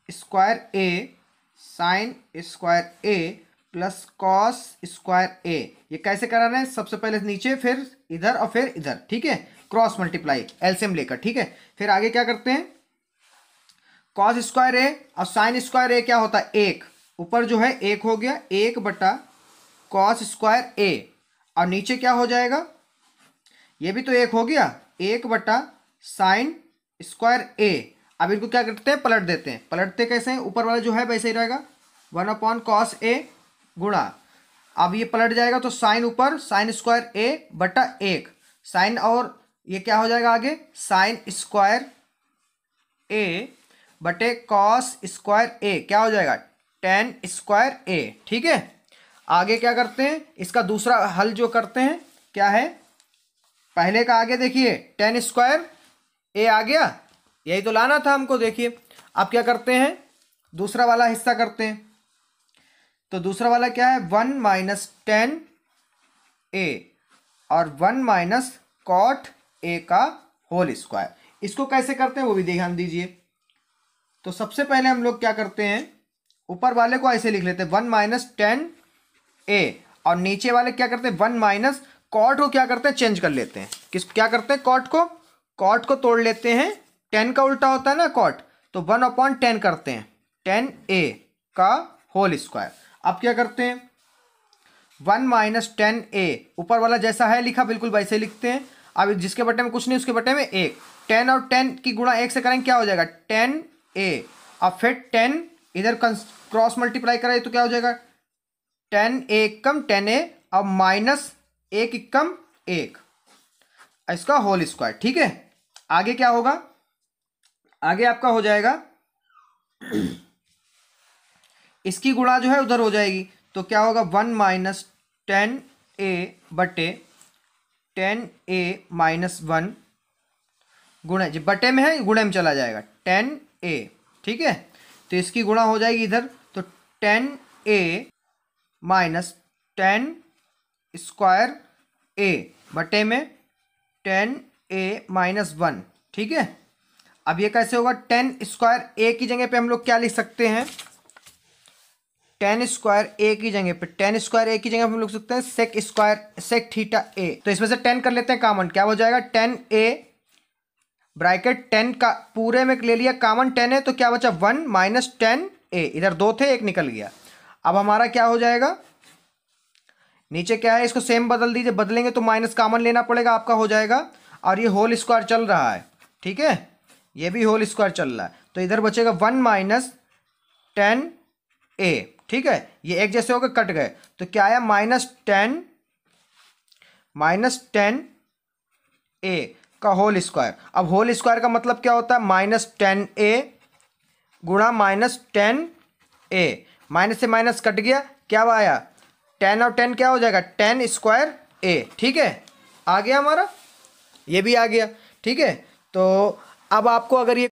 स्क्वायर ए, साइन स्क्वायर ए प्लस कॉस स्क्वायर ए। ये कैसे कराना है, सबसे पहले नीचे फिर इधर और फिर इधर, ठीक है, क्रॉस मल्टीप्लाई एलसीएम लेकर, ठीक है। फिर आगे क्या करते हैं, कॉस स्क्वायर ए और साइन स्क्वायर ए क्या होता है, 1, ऊपर जो है 1 हो गया, 1 बटा कॉस स्क्वायर ए, और नीचे क्या हो जाएगा, ये भी तो 1 हो गया, 1 बटा साइन स्क्वायर ए। अब इनको क्या करते हैं, पलट देते हैं, पलटते कैसे हैं, ऊपर वाला जो है वैसे ही रहेगा, 1 अपॉन कॉस ए गुणा, अब ये पलट जाएगा तो साइन ऊपर साइन स्क्वायर ए बटा 1, साइन और ये क्या हो जाएगा आगे, साइन स्क्वायर ए बटे कॉस स्क्वायर ए, क्या हो जाएगा, tan स्क्वायर ए, ठीक है। आगे क्या करते हैं, इसका दूसरा हल जो करते हैं क्या है, पहले का आगे देखिए tan स्क्वायर ए आ गया, यही तो लाना था हमको, देखिए। अब क्या करते हैं, दूसरा वाला हिस्सा करते हैं, तो दूसरा वाला क्या है, 1 माइनस tan ए और 1 माइनस कॉट ए का होल स्क्वायर। इसको कैसे करते हैं वो भी ध्यान दीजिए। तो सबसे पहले हम लोग क्या करते हैं, ऊपर वाले को ऐसे लिख लेते हैं 1 माइनस tan ए, और नीचे वाले क्या करते हैं 1 माइनस कॉट को क्या करते हैं चेंज कर लेते हैं, क्या करते हैं, कॉट को तोड़ लेते हैं, tan का उल्टा होता है ना कॉट, तो 1 अपॉन 10 करते हैं, tan ए का होल स्क्वायर। अब क्या करते हैं, 1 माइनस tan ए, ऊपर वाला जैसा है लिखा बिल्कुल वैसे लिखते हैं, अब जिसके बटे में कुछ नहीं उसके बटे में 1, 10 और 10 की गुणा 1 से करेंगे क्या हो जाएगा 10a। अब फिर 10 इधर क्रॉस मल्टीप्लाई करें तो क्या हो जाएगा 10a कम 10a, अब माइनस 1 कम 1 इसका होल स्क्वायर। ठीक है, आगे क्या होगा, आगे आपका हो जाएगा इसकी गुणा जो है उधर हो जाएगी तो क्या होगा 1 माइनस 10a बटे 10a माइनस 1 गुणे, जब बटे में है गुणे में चला जाएगा 10a। ठीक है, तो इसकी गुणा हो जाएगी इधर तो 10a माइनस 10 स्क्वायर a बटे में 10a माइनस 1। ठीक है, अब ये कैसे होगा 10 स्क्वायर a की जगह पे हम लोग क्या लिख सकते हैं 10 स्क्वायर a की जगह पे 10 स्क्वायर a की जगह हम लोग सकते हैं सेक थीटा a। तो इसमें से 10 कर लेते हैं कॉमन, क्या हो जाएगा 10a ब्रैकेट 10 का पूरे में ले लिया कॉमन 10 है तो क्या बचा 1 माइनस 10a, इधर 2 थे 1 निकल गया। अब हमारा क्या हो जाएगा नीचे क्या है इसको सेम बदल दीजिए, बदलेंगे तो माइनस कॉमन लेना पड़ेगा आपका हो जाएगा, और ये होल स्क्वायर चल रहा है। ठीक है, ये भी होल स्क्वायर चल रहा है तो इधर बचेगा 1 माइनस 10a। ठीक है, ये एक जैसे होकर कट गए तो क्या आया माइनस 10a का होल स्क्वायर। अब होल स्क्वायर का मतलब क्या होता है माइनस 10a गुणा माइनस 10a, माइनस से माइनस कट गया क्या आया 10 और 10 क्या हो जाएगा 10 स्क्वायर a। ठीक है, आ गया हमारा, ये भी आ गया। ठीक है, तो अब आपको अगर ये